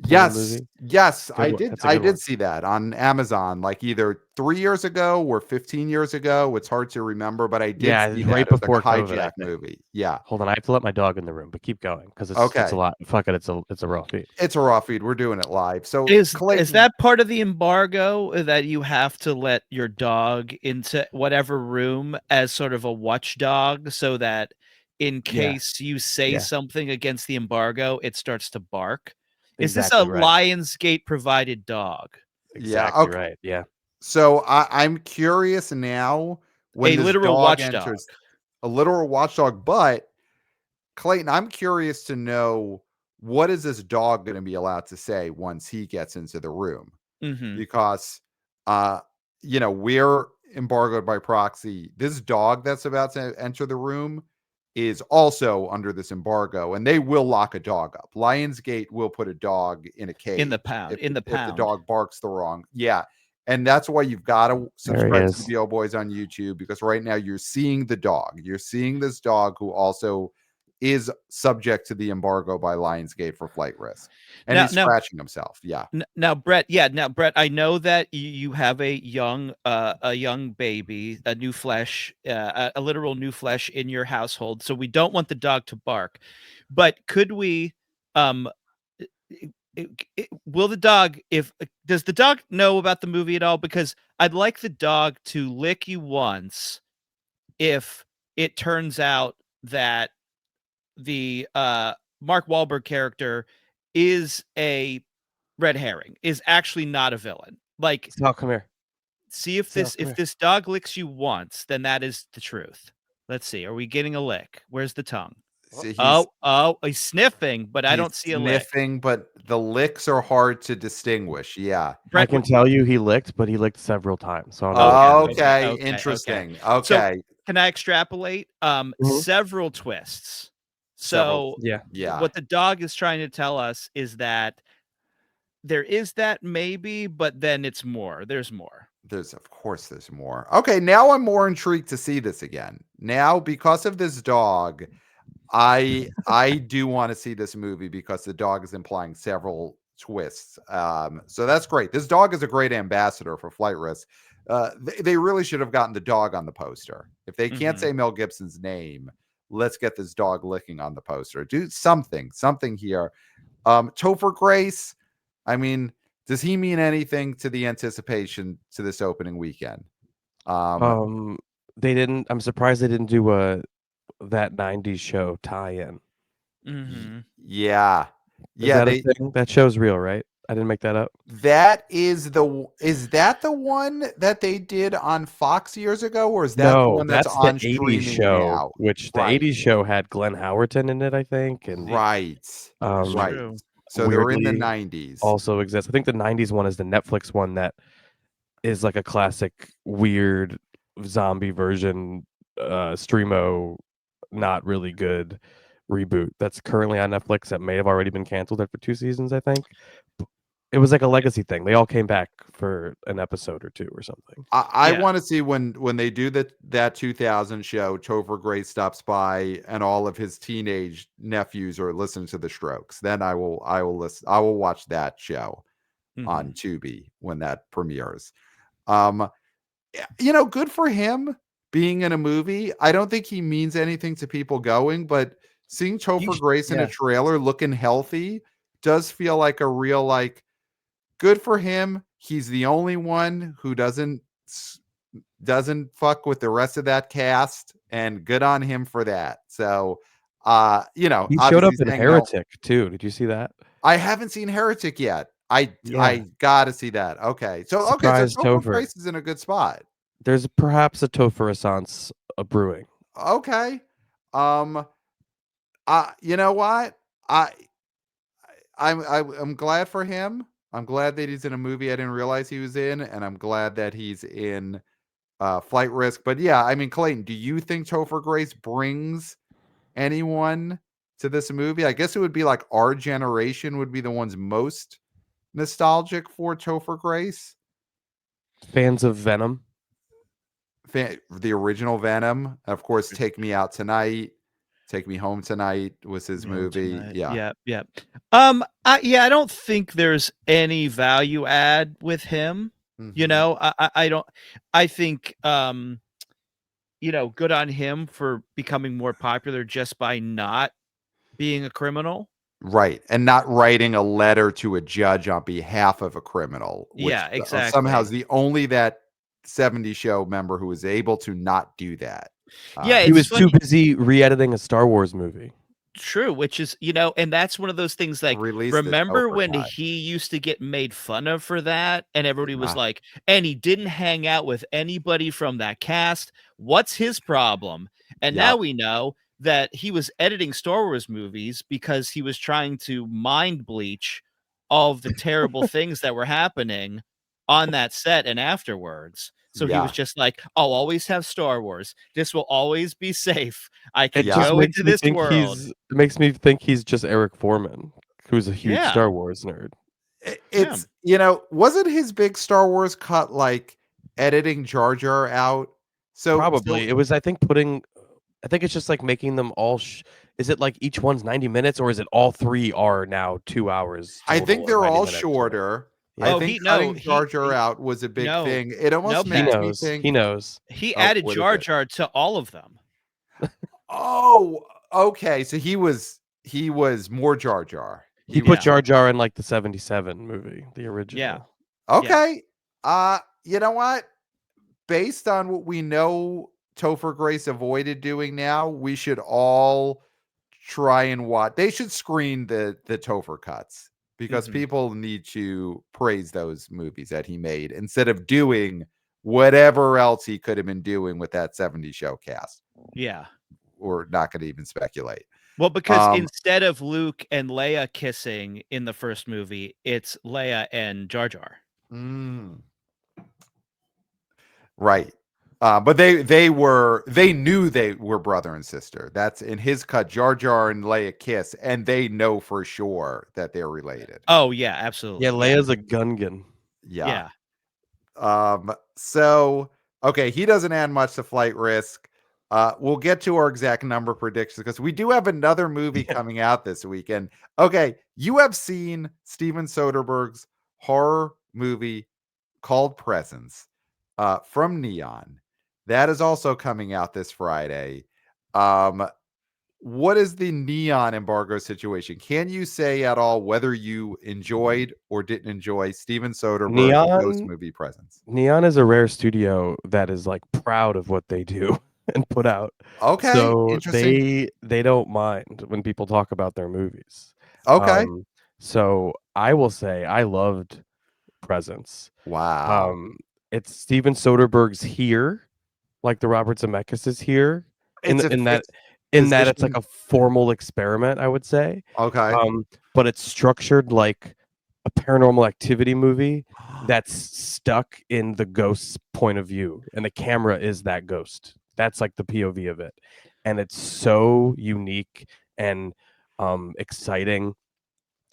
Yes. I did one. see that on Amazon, like either 3 years ago or 15 years ago. It's hard to remember, but I did see right that before as a COVID, hijack movie. Yeah. Hold on, I have to let my dog in the room, but keep going because it's a lot. Fuck it, it's a raw feed. It's a raw feed. We're doing it live. So is that part of the embargo, that you have to let your dog into whatever room as sort of a watchdog, so that in case you say something against the embargo, it starts to bark? Is this a Lionsgate provided dog? Exactly right. Yeah. So I'm curious now when a this literal dog watchdog enters, a literal watchdog. But Clayton, I'm curious to know, what is this dog going to be allowed to say once he gets into the room? Mm-hmm. Because we're embargoed by proxy. This dog that's about to enter the room is also under this embargo, and they will lock a dog up. Lionsgate will put a dog in a cage in the pound. if the dog barks the wrong. Yeah. And that's why you've got to subscribe to the BO Boys on YouTube, because right now you're seeing the dog. You're seeing this dog who also is subject to the embargo by Lionsgate for flight risk. And he's scratching himself. Yeah. Now, Brett, I know that you have a young baby, a new flesh, a literal new flesh in your household. So we don't want the dog to bark, but could we, will the dog, does the dog know about the movie at all? Because I'd like the dog to lick you once if it turns out that the Mark Wahlberg character is a red herring, is actually not a villain. Like, Sal, come here. See if this dog licks you once, then that is the truth. Let's see. Are we getting a lick? Where's the tongue? He's sniffing, but I don't see a lick. Sniffing, but the licks are hard to distinguish. Yeah. Brett, I can tell you he licked, but he licked several times. So okay. Interesting. Okay. So can I extrapolate? Several twists. So yeah. What the dog is trying to tell us is that there is that maybe, but then it's more. There's more. Of course there's more. Okay, now I'm more intrigued to see this again. Now, because of this dog, I do want to see this movie because the dog is implying several twists. So that's great. This dog is a great ambassador for flight risk. They really should have gotten the dog on the poster. If they can't say Mel Gibson's name, let's get this dog licking on the poster. Do something here. Topher Grace, I mean, does he mean anything to the anticipation to this opening weekend? They didn't. I'm surprised they didn't do that 90s show tie-in. Yeah. That show's real, right? I didn't make that up. Is that the one that they did on Fox years ago, or is that the one that's on the 80s show now? Which the 80s show had Glenn Howerton in it, I think. And right. So they're in the 90s. Also exists. I think the 90s one is the Netflix one that is like a classic weird zombie version, streamo, not really good reboot that's currently on Netflix that may have already been canceled after 2 seasons, I think. It was like a legacy thing. They all came back for an episode or 2 or something. I want to see when they do that 2000 show, Topher Grace stops by and all of his teenage nephews are listening to the Strokes. Then I will watch that show on Tubi when that premieres. Good for him being in a movie. I don't think he means anything to people going, but seeing Topher Grace in a trailer looking healthy does feel like a real, good for him. He's the only one who doesn't fuck with the rest of that cast, and good on him for that. So, he showed up in Heretic too. Did you see that? I haven't seen Heretic yet. I gotta see that. Okay. So Topher Grace is in a good spot. There's perhaps a Topher Renaissance brewing. Okay. You know what? I'm glad for him. I'm glad that he's in a movie I didn't realize he was in, and I'm glad that he's in Flight Risk. But yeah, I mean, Clayton, do you think Topher Grace brings anyone to this movie? I guess it would be like our generation would be the ones most nostalgic for Topher Grace. Fans of Venom. The original Venom. Of course, Take Me Out Tonight. Take Me Home Tonight was his movie. Yeah. I don't think there's any value add with him. I don't. I think good on him for becoming more popular just by not being a criminal. Right. And not writing a letter to a judge on behalf of a criminal. Which exactly. Somehow is the only that 70s show member who was able to not do that. He was too busy re-editing a Star Wars movie. True, which is, and that's one of those things remember when he used to get made fun of for that, and everybody was like, and he didn't hang out with anybody from that cast. What's his problem? And now we know that he was editing Star Wars movies because he was trying to mind bleach all of the terrible things that were happening on that set and afterwards. So he was just like, "I'll always have Star Wars. This will always be safe. I It can just go makes into me this think world." he's just Eric Foreman, who's a huge Yeah, Star Wars nerd. yeah. It's, wasn't his big Star Wars cut like editing Jar Jar out? So Probably. It was, I think it's just like making them all is it like each one's 90 minutes, or is it all three are now 2 hours I total think or they're 90 all minutes or shorter. I yeah. Oh, think he no, cutting Jar Jar out was a big no, thing. It almost nope, He makes me knows. He think, knows. he oh, added what is Jar it? Jar to all of them. Oh, okay. So he was more Jar Jar. He He put was Yeah, Jar Jar in like the 77 movie, the yeah, original. yeah. okay. You know what? Based on what we know Topher Grace avoided doing now, we should all try and watch. They should screen the Topher cuts because Mhm. people need to praise those movies that he made instead of doing whatever else he could have been doing with that 70 show cast. Yeah. We're not going to even speculate. Well, because Um, instead of Luke and Leia kissing in the first movie, it's Leia and Jar Jar. mm, right. But they knew they were brother and sister. That's in his cut. Jar Jar and Leia kiss, and they know for sure that they're related. Oh, yeah, Yeah, absolutely. Yeah. Leia's a Gungan. Yeah. Yeah. So okay, he doesn't add much to Flight Risk. We'll get to our exact number predictions because we do have another movie Yeah. coming out this weekend. Okay, you have seen Steven Soderbergh's horror movie called Presence from Neon. That is also coming out this Friday. Um, what is the Neon embargo situation? Can you say at all whether you enjoyed or didn't enjoy Steven Soderbergh's ghost Neon movie Presence? Neon is a rare studio that is like proud of what they do and put out. Okay, So interesting. they don't mind when people talk about their movies. Okay. Um so I will say I loved Presence. Wow. Um it's Steven Soderbergh's here, like the Robert Zemeckis is here It's a it's in that it's like position. a formal experiment, I would say. Okay. But it's structured like a Paranormal Activity movie that's stuck in the ghost's point of view, and the camera is that ghost. That's like the POV of it, and it's so unique and exciting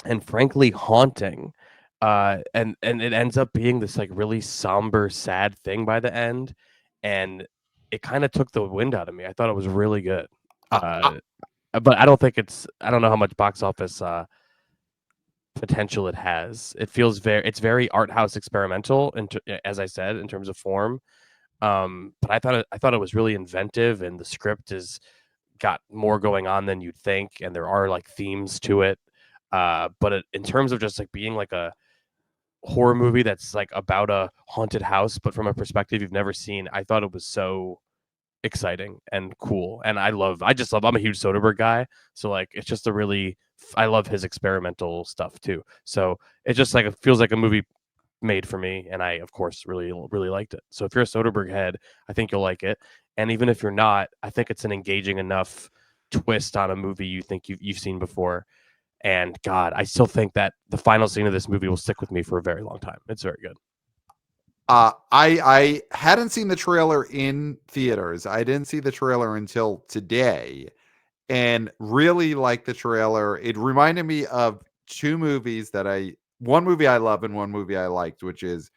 and frankly haunting. And it ends up being this like really somber, sad thing by the end, and it kind of took the wind out of me. I thought it was really good. Uh, uh, Uh, but I don't know how much box office potential it has. It feels it's very art house experimental, as I said, in terms of form. But I thought it was really inventive, and the script is got more going on than you'd think, and there are like themes to it. In terms of just like being like a horror movie that's like about a haunted house, but from a perspective you've never seen, I thought it was so exciting and cool. And I'm a huge Soderbergh guy, so like it's just a really I love his experimental stuff too. So it just like it feels like a movie made for me, and I of course really liked it. So if you're a Soderbergh head, I think you'll like it. And even if you're not, I think it's an engaging enough twist on a movie you think you've seen before. And God, I still think that the final scene of this movie will stick with me for a very long time. It's very good. I hadn't seen the trailer in theaters. I didn't see the trailer until today, and really liked the trailer. It reminded me of one movie I love and one movie I liked, which is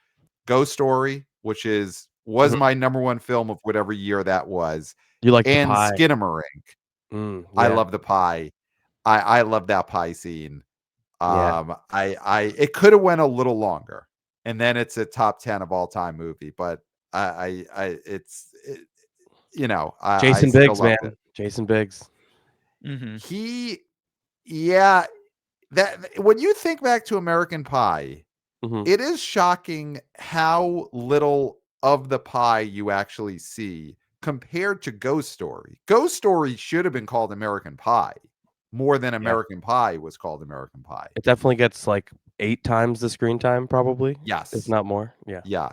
Ghost Story, which was Mhm. my number one film of whatever year that was, You like the and pie? Skinamarink. I Yeah, love the pie. I love that pie scene. yeah. I it could have went a little longer, and then it's a top 10 of all time movie, but I Jason still Biggs, man. loved it. Jason Biggs. Mhm. He, yeah, that when you think back to American Pie, Hmm. it is shocking how little of the pie you actually see compared to Ghost Story. Ghost Story should have been called American Pie more than Yeah, American Pie was called American Pie. it definitely gets like 8 times the screen time, probably, if Yes. not more. Yeah. Yeah.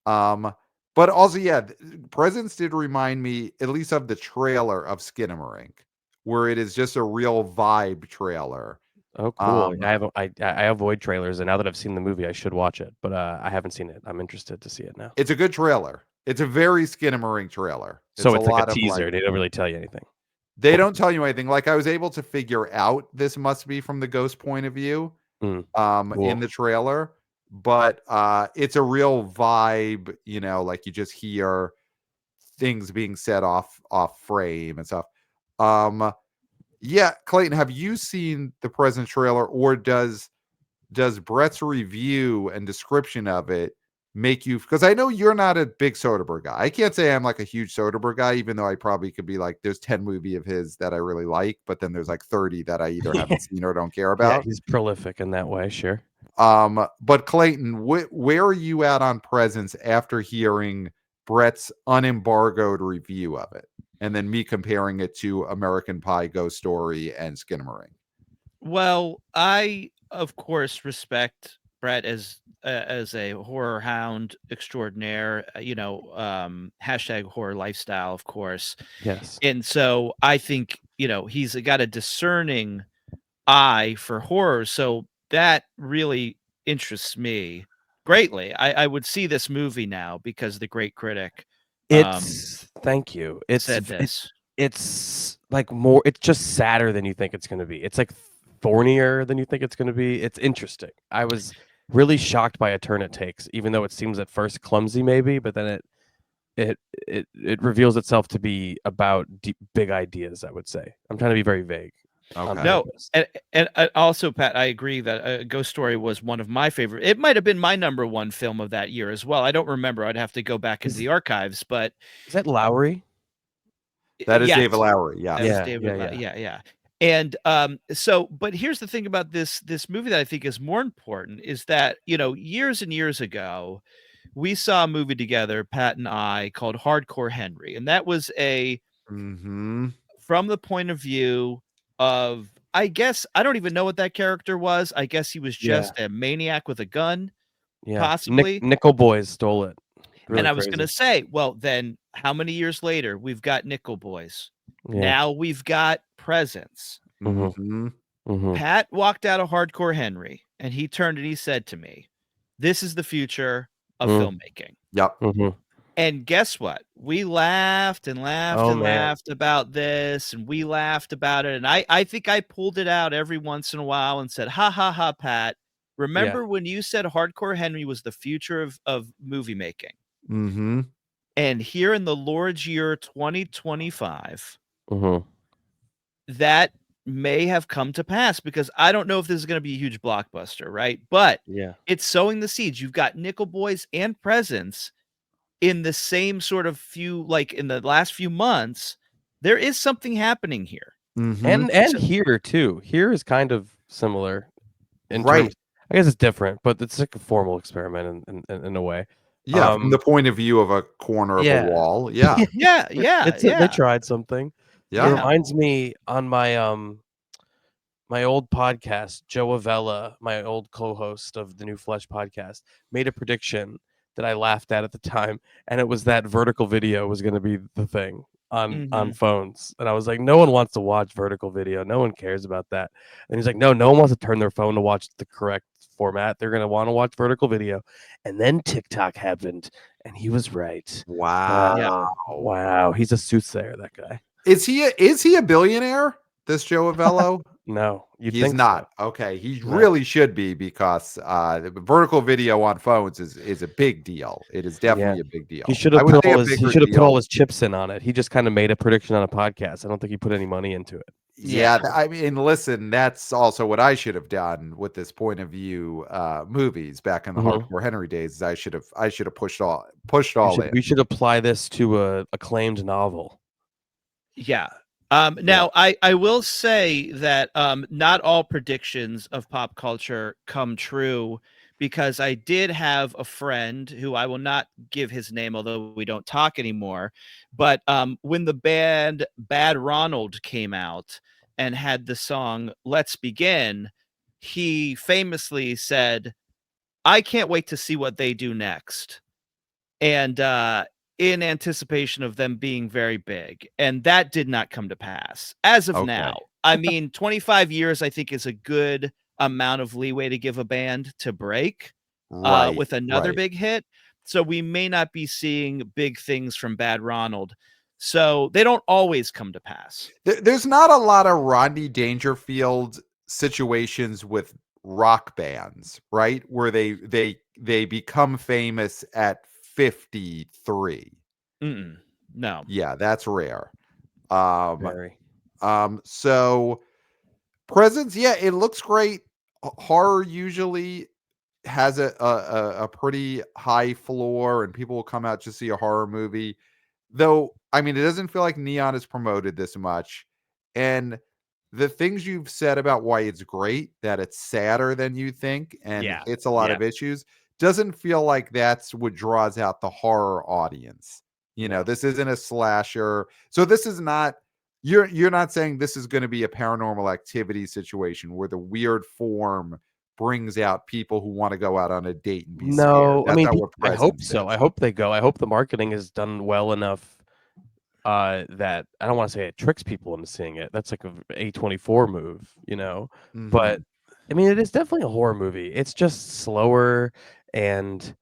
Um, but also, yeah, Presence did remind me, at least of the trailer of Skinamarink, where it is just a real vibe trailer. Oh, cool. I avoid trailers, and now that I've seen the movie, I should watch it. But I haven't seen it. I'm interested to see it now. It's a good trailer. It's a very skinamarink trailer. So It's it's a like lot a of teaser. like, They don't really tell you anything. they don't tell you anything. Like I was able to figure out this must be from the ghost point of view Cool. in the trailer, but it's a real vibe, you know, like you just hear things being said off frame and stuff. Yeah, Clayton, have you seen the present trailer, or does Brett's review and description of it make you, because I know you're not a big Soderbergh guy. I can't say I'm like a huge Soderbergh guy, even though I probably could be like, there's 10 movies of his that I really like, but then there's like 30 that I either haven't seen or don't care Yeah, about. he's prolific in that way, sure. But Clayton, where are you at on Presence after hearing Brett's unembargoed review of it, and then me comparing it to American Pie, Ghost Story, and Skinamarink? Well, I of course respect Brett as a horror hound extraordinaire. Hashtag horror lifestyle, of course. Yes. And so I think he's got a discerning eye for horror. So that really interests me greatly. I would see this movie now because the great critic Thank you. said this. It's like more. It's just sadder than you think it's going to be. It's like thornier than you think it's going to be. It's interesting. I was really shocked by a turn it takes, even though it seems at first clumsy, maybe, but then it reveals itself to be about big ideas. I would say. I'm trying to be very vague. Okay. No, and also, Pat, I agree that Ghost Story was one of my favorite. It might have been my number one film of that year as well. I don't remember. I'd have to go back into the archives, but is that Lowry? That is yes, David Lowery. Yeah. that was David. Yeah. And but here's the thing about this movie that I think is more important is that years and years ago, we saw a movie together, Pat and I, called Hardcore Henry, and that was from the point of view of, I guess, I don't even know what that character was. I guess he was just a maniac with a gun, possibly. Nickel Boys stole it. Really and I was crazy. going to say, well, then how many years later we've got Nickel Boys? Yeah. Now we've got Presence. Pat walked out of Hardcore Henry and he turned and he said to me, "This is the future of filmmaking." Yep. And guess what? We laughed and laughed and laughed about this, and we laughed about it. And I think I pulled it out every once in a while and said, "Ha ha ha, Pat. Remember when you said Hardcore Henry was the future of movie making?" And here in the Lord's year 2025, that may have come to pass, because I don't know if this is going to be a huge blockbuster, right? But it's sowing the seeds. You've got Nickel Boys and Presence in the same sort of like in the last few months. There is something happening here. And here too. Here is kind of similar in terms, I guess it's different, but it's like a formal experiment in a way. Yeah, from the point of view of a corner of a wall. Yeah. They tried something. Yeah. It reminds me on my my old podcast, Joe Avella, my old co-host of the New Flesh podcast, made a prediction that I laughed at the time, and it was that vertical video was going to be the thing on phones. And I was like, no one wants to watch vertical video. No one cares about that. And he's like, no one wants to turn their phone to watch the correct format. They're going to want to watch vertical video. And then TikTok happened, and he was right. Wow. Wow. He's a soothsayer, that guy. Is he a billionaire, this Joe Avello? No, he's not. So. Okay, he really should be, because vertical video on phones is a big deal. It is definitely a big deal. He should have put all his chips in on it. He just kind of made a prediction on a podcast. I don't think he put any money into it. Yeah, I mean, listen, that's also what I should have done with this point of view movies back in the Hardcore Henry days. Is I should have pushed all in. We should apply this to a acclaimed novel. Yeah. Now, I will say that not all predictions of pop culture come true, because I did have a friend who, I will not give his name, although we don't talk anymore. But when the band Bad Ronald came out and had the song "Let's Begin," he famously said, "I can't wait to see what they do next." And in anticipation of them being very big. And that did not come to pass as of now. I mean, 25 years, I think, is a good amount of leeway to give a band to break Right, with another right. big hit. So we may not be seeing big things from Bad Ronald. So they don't always come to pass. There's not a lot of Rodney Dangerfield situations with rock bands, right? Where they become famous at 53. No. Yeah, that's rare. Um, Very. so Presents, yeah, it looks great. Horror usually has a pretty high floor, and people will come out to see a horror movie. Though, I mean, it doesn't feel like Neon is promoted this much. And the things you've said about why it's great, that it's sadder than you think and Yeah. hits a lot of issues, doesn't feel like that's what draws out the horror audience. No. This isn't a slasher. So this is not, you're not saying this is going to be a Paranormal Activity situation where the weird form brings out people who want to go out on a date and be scared. No, I That's mean, not what I hope Presents so. is. I hope they go. I hope the marketing is done well enough that I don't want to say it tricks people into seeing it. That's like a A24 move, Mhm. But I mean, it is definitely a horror movie. It's just slower and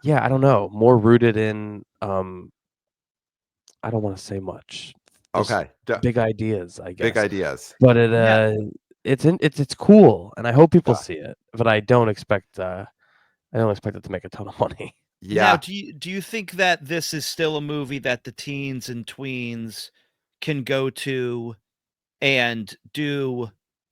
yeah, I don't know, more rooted in I don't want to say much. Just Okay. big ideas, I Big guess. ideas. But Yeah. it's cool and I hope people Yeah. see it. But I don't expect it to make a ton of money. Now, Yeah. do you think that this is still a movie that the teens and tweens can go to and do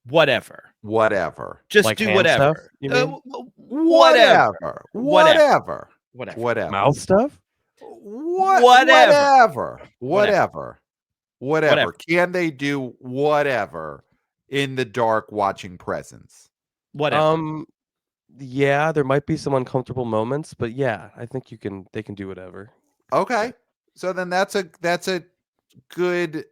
whatever? Whatever. Just Like do hand stuff, whatever. you mean? Whatever. Whatever. Whatever. Whatever. Whatever. Whatever. Mouth stuff? Whatever. Whatever. Whatever. Can they do whatever in the dark watching Presents? Whatever. Yeah, there might be some uncomfortable moments, but yeah, I think they can do whatever. Okay. So then that's a good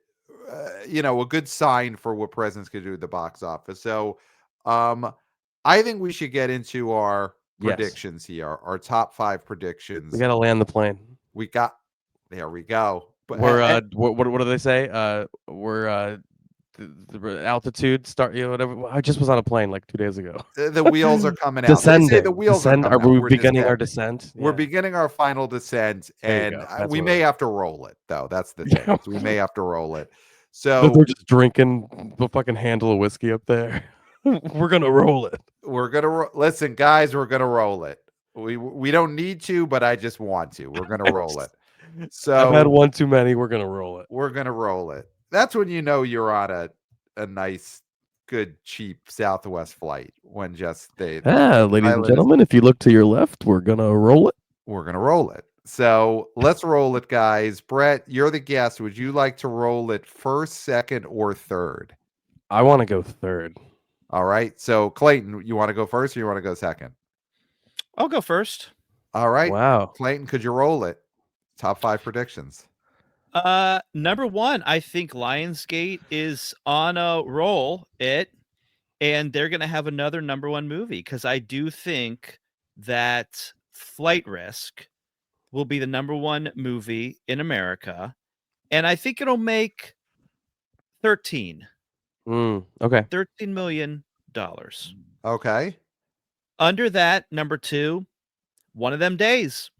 a good sign for what Presents could do at the box office. So I think we should get into our Yes. predictions here, our top 5 predictions. We gotta land the plane. There we go. But We're what do they say? We're the altitude start, whatever. I just was on a plane like 2 days ago. the wheels are coming out. Descending. They say the wheels are coming Are we out. beginning our descent? We're Yeah. beginning our final descent, There you and go. That's we what may it is. have to roll it, though. That's the thing. Yeah. We may have to roll it. But So they're just drinking the fucking handle of whiskey up there. We're gonna roll it. we're gonna listen, guys. We're gonna roll it. We don't need to, but I just want to. We're gonna roll it. I've had So one too many. We're gonna roll it. we're gonna roll it. That's when you know you're on a nice, good, cheap Southwest flight. When just ladies and pilot is- gentlemen, if you look to your left, we're gonna roll it. we're gonna roll it. So let's roll it, guys. Brett, you're the guest. Would you like to roll it first, second, or third? I want to go third. All right. So Clayton, you want to go first or you want to go second? I'll go first. All right. Wow. Clayton, could you roll it? Top 5 predictions. Number 1, I think Lionsgate is on a roll, and they're gonna have another number 1 movie, because I do think that Flight Risk will be the number 1 movie in America, and I think it'll make 13 Okay. million. Okay. Under that, number 2, One of Them Days.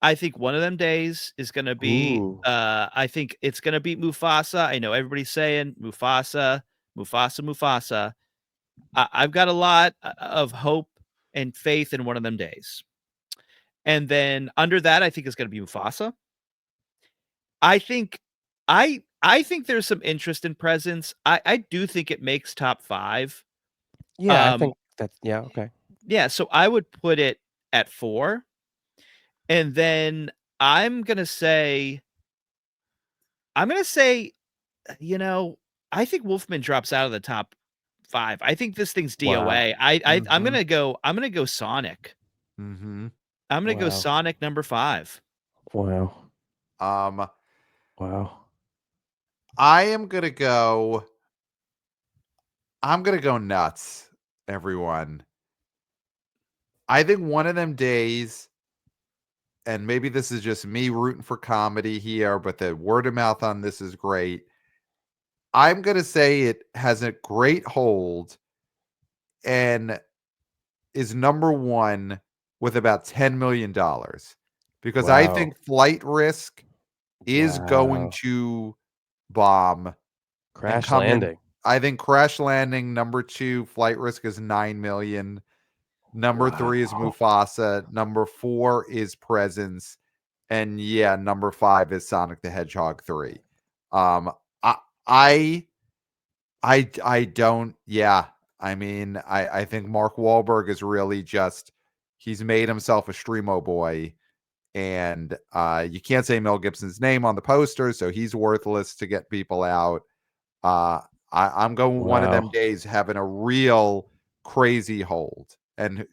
I think One of Them Days is gonna be, Ooh. I think it's gonna beat Mufasa. I know everybody's saying Mufasa, Mufasa, Mufasa. I've got a lot of hope and faith in One of Them Days. And then under that, I think it's gonna be Mufasa. I think I think there's some interest in Presence. I do think it makes top 5. Yeah, I think that's okay. Yeah, so I would put it at 4. And then I'm gonna say, I think Wolfman drops out of the top 5. I think this thing's DOA. Wow. I'm Mhm. gonna go Sonic. Mm-hmm. I'm gonna go Wow. Sonic number 5. Wow. Wow. I'm gonna go nuts, everyone. I think One of Them Days, and maybe this is just me rooting for comedy here, but the word of mouth on this is great. I'm going to say it has a great hold and is number one with about $10 million because I Wow. think Flight Risk is going Wow. to bomb and Crash come in. Landing. I think Crash Landing number 2, Flight Risk is 9 million. Number 3 is Wow. Mufasa. Number 4 is Presence. And yeah, number 5 is Sonic the Hedgehog 3. Um, I, I, I don't. Yeah, I mean, I think Mark Wahlberg is really just he's made himself a streamo boy, and you can't say Mel Gibson's name on the poster, so he's worthless to get people out. Uh, I'm going one of them Wow. days having a real crazy hold, and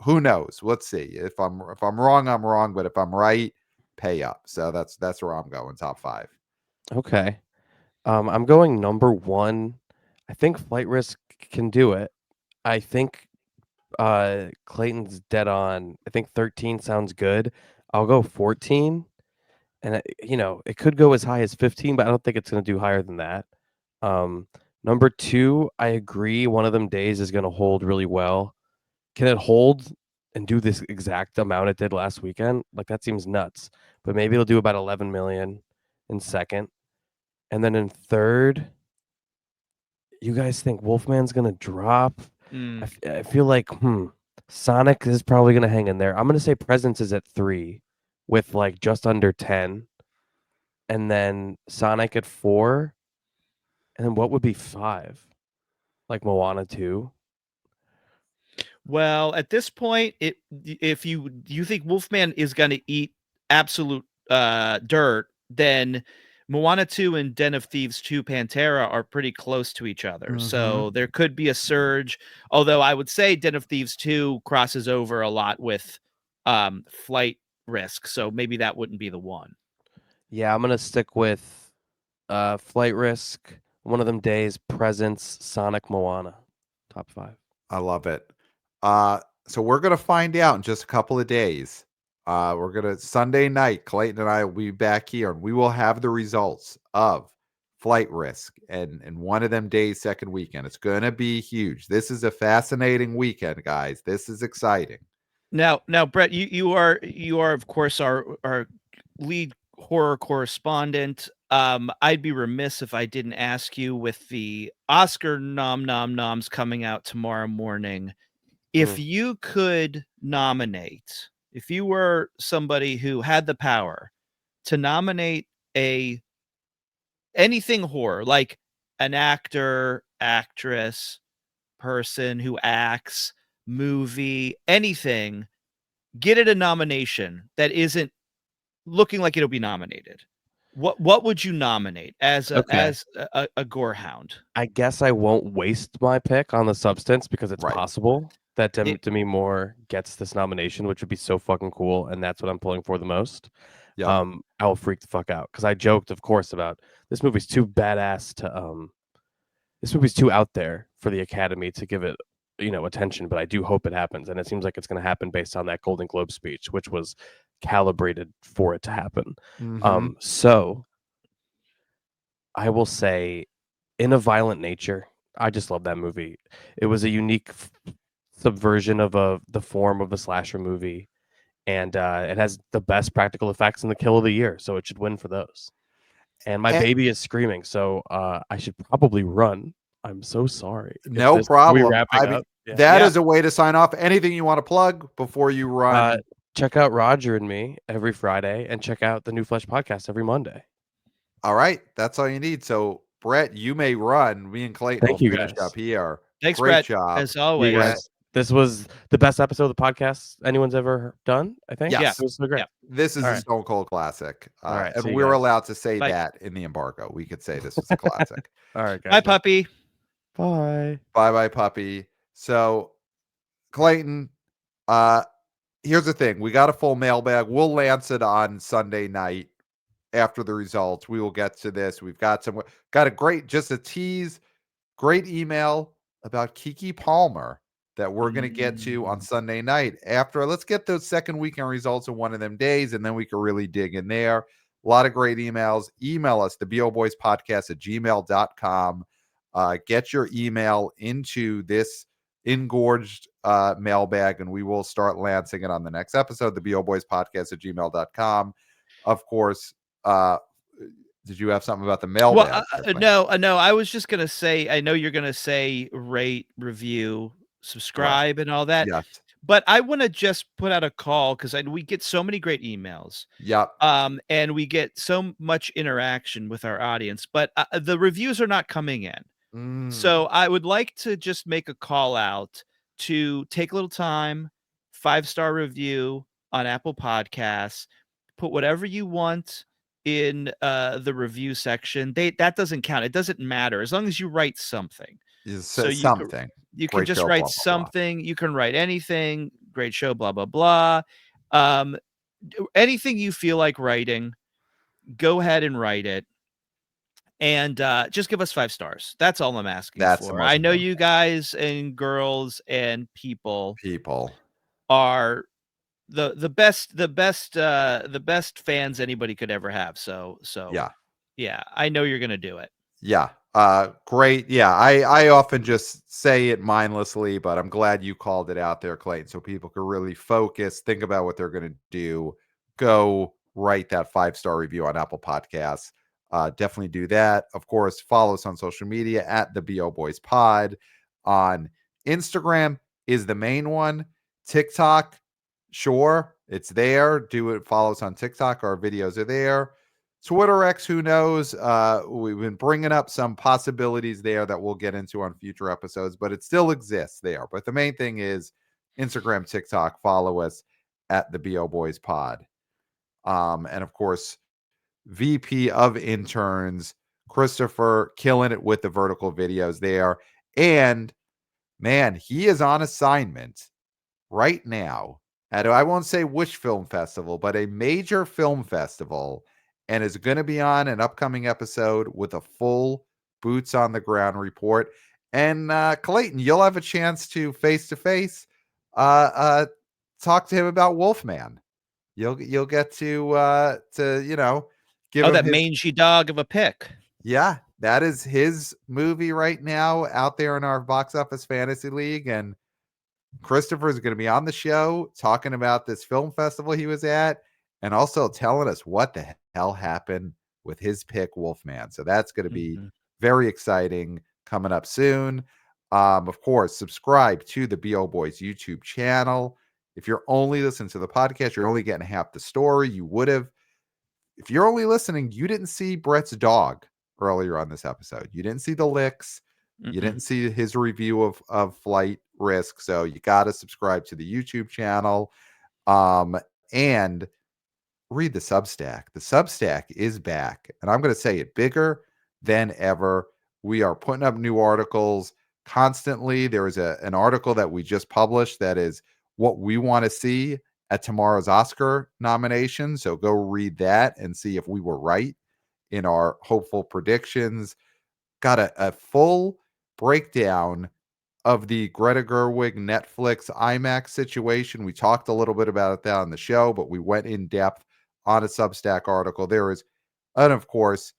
who knows? Let's see. If I'm wrong, I'm wrong. But if I'm right, pay up. So that's where I'm going. Top 5. Okay. I'm going number 1. I think Flight Risk can do it. I think Clayton's dead on. I think 13 sounds good. I'll go 14. And it could go as high as 15, but I don't think it's going to do higher than that. Number 2, I agree. One of them days is going to hold really well. Can it hold and do this exact amount it did last weekend? Like that seems nuts. But maybe it'll do about 11 million in second. And then in third, you guys think Wolfman's going to drop? Mm. I feel like Sonic is probably going to hang in there. I'm going to say Presence is at 3 with like just under 10. And then Sonic at 4. And then what would be 5? Like Moana 2? Well, at this point, if you think Wolfman is going to eat absolute dirt, then Moana 2 and Den of Thieves 2 Pantera are pretty close to each other. So there could be a surge, although I would say Den of Thieves 2 crosses over a lot with Flight Risk, so maybe that wouldn't be the one. Yeah, I'm going to stick with Flight Risk, one of them days, Presence, Sonic, Moana. Top 5. I love it. So we're gonna find out in just a couple of days. We're gonna Sunday night, Clayton and I will be back here, and we will have the results of Flight Risk and one of them days, second weekend. It's gonna be huge. This is a fascinating weekend, guys. This is exciting. Now, Brett, you are of course our lead horror correspondent. I'd be remiss if I didn't ask you, with the Oscar noms coming out tomorrow morning, if you could nominate, if you were somebody who had the power to nominate anything horror, like an actor, actress, person who acts, movie, anything, get it a nomination that isn't looking like it'll be nominated, what would you nominate as Okay. a gore hound? I guess I won't waste my pick on the substance because it's Right. possible that It- Demi Moore gets this nomination, which would be so fucking cool, and that's what I'm pulling for the most. Yep. I will freak the fuck out because I joked, of course, about this movie's too badass to this movie's too out there for the Academy to give it attention, but I do hope it happens, and it seems like it's going to happen based on that Golden Globe speech, which was calibrated for it to happen. Mhm. So I will say, In a Violent Nature, I just love that movie. It was a unique subversion of the form of the slasher movie, and it has the best practical effects in the kill of the year, so it should win for those. And my And- baby is screaming, so I should probably run. I'm so sorry. no Are we problem. wrapping I mean, up? Yeah. that Yeah. is a way to sign off. Anything you want to plug before you run? Check out Roger and me every Friday, and check out the New Flesh podcast every Monday. All right, that's all you need. So, Brett, you may run. Me and Clayton will Thank you, finish guys. up here. Thanks, Great Brett, job. as You always. guys, this was the best episode of the podcast anyone's ever done, I think. Yes. It was so great. Yeah. This is All a right. Stone Cold classic. All right, And see you we're guys. allowed to say Bye. that in the embargo. We could say this was a classic. All right, guys. Bye, puppy. Bye. Bye, puppy. So, Clayton, here's the thing. We got a full mailbag. We'll lance it on Sunday night after the results. We will get to this. We've got a great, just a tease, great email about Keke Palmer that we're going to get to on Sunday night. Let's get those second weekend results of one of them days, and then we can really dig in there. A lot of great emails. Email us, theboboyspodcast@gmail.com. Get your email into this engorged mailbag, and we will start lancing it on the next episode, theboboyspodcast@gmail.com. Of course, did you have something about the Well, mailbag? no, I was just gonna say, I know you're gonna say rate, review, Right. subscribe, and all that, Yes. but I wanna just put out a call because we get so many great emails, Yep. and we get so much interaction with our audience, but the reviews are not coming in. So I would like to just make a call out to take a little time, 5-star review on Apple Podcasts, put whatever you want in the review section. That doesn't count. It doesn't matter as long as you write something. So Something. you can Great just show, write blah, blah, blah. something. You can write anything. Great show, blah blah blah. Um, Anything you feel like writing, go ahead and write it. And just give us 5 stars. That's all I'm asking That's the for. most I know important you guys and girls and people people. are the best fans anybody could ever have. So yeah, I know you're gonna do it. Yeah. Great. Yeah. I often just say it mindlessly, but I'm glad you called it out there, Clayton, so people can really focus, think about what they're going to do. Go write that 5-star review on Apple Podcasts. Definitely do that. Of course, follow us on social media at the BO Boys Pod. On Instagram is the main one. TikTok, sure, it's there. Do it. Follow us on TikTok. Our videos are there. Twitter X, who knows? We've been bringing up some possibilities there that we'll get into on future episodes, but it still exists there. But the main thing is Instagram, TikTok. Follow us at the BO Boys Pod. And of course, VP of Interns, Christopher, killing it with the vertical videos there. And man, he is on assignment right now at, I won't say which film festival, but a major film festival, and is going to be on an upcoming episode with a full boots on the ground report. And Clayton, you'll have a chance to face talk to him about Wolfman. You'll get to give him That his, mangy dog of a pick. yeah, that is his movie right now out there in our box office fantasy league. And Christopher is going to be on the show talking about this film festival he was at, and also telling us what the hell happened with his pick, Wolfman. So that's going to be very exciting, coming up soon. Of course, subscribe to the BO Boys YouTube channel. If you're only listening to the podcast, you're only getting half the story. You would have, if you're only listening, you didn't see Brett's dog earlier on this episode. You didn't see the licks. You didn't see his review of Flight Risk. So you got to subscribe to the YouTube channel. And read the Substack. The Substack is back, and I'm going to say it bigger than ever. We are putting up new articles constantly. There is an article that we just published that is what we want to see at tomorrow's Oscar nomination. So go read that and see if we were right in our hopeful predictions. Got a full breakdown of the Greta Gerwig Netflix IMAX situation. We talked a little bit about that on the show, but we went in depth on a Substack article. There is, and of course,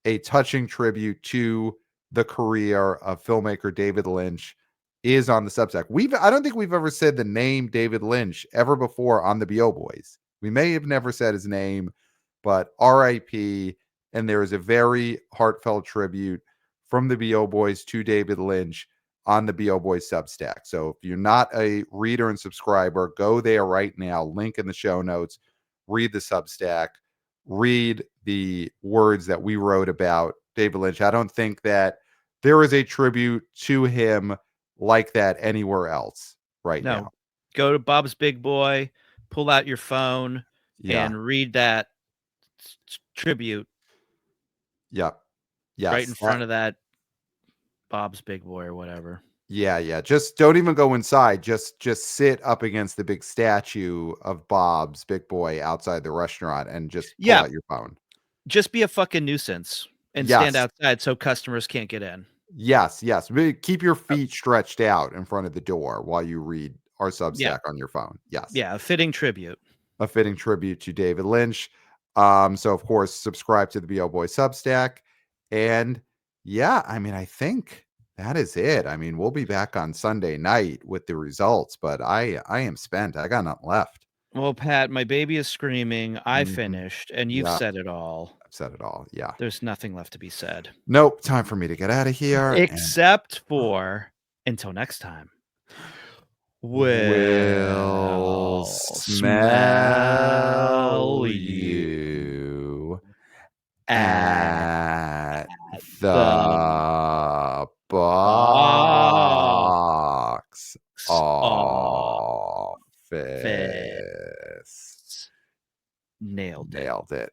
a touching tribute to the career of filmmaker David Lynch is on the Substack. I don't think we've ever said the name David Lynch ever before on the BO Boys. We may have never said his name, but RIP. And there is a very heartfelt tribute from the BO Boys to David Lynch on the BO Boys Substack. So if you're not a reader and subscriber, go there right now. Link in the show notes. Read the Substack. Read the words that we wrote about David Lynch. I don't think that there is a tribute to him like that anywhere else now. Go to Bob's Big Boy, pull out your phone, and read that tribute. Yep. Yes. Right in front of that Bob's Big Boy or whatever. Yeah. Just don't even go inside. Just sit up against the big statue of Bob's Big Boy outside the restaurant and just pull out your phone. Just be a fucking nuisance and stand outside so customers can't get in. Yes. Keep your feet stretched out in front of the door while you read our Substack on your phone. Yes. Yeah, a fitting tribute. A fitting tribute to David Lynch. So of course, subscribe to the BO Boy Substack. And yeah, I mean, I think that is it. I mean, we'll be back on Sunday night with the results, but I am spent. I got nothing left. Well, Pat, my baby is screaming. I Mhm. finished, and you've Yeah. said it all. I've said it all. Yeah. There's nothing left to be said. Nope. Time for me to get out of here. Except for until next time. We'll smell you at the box office. Nailed it. Nailed it.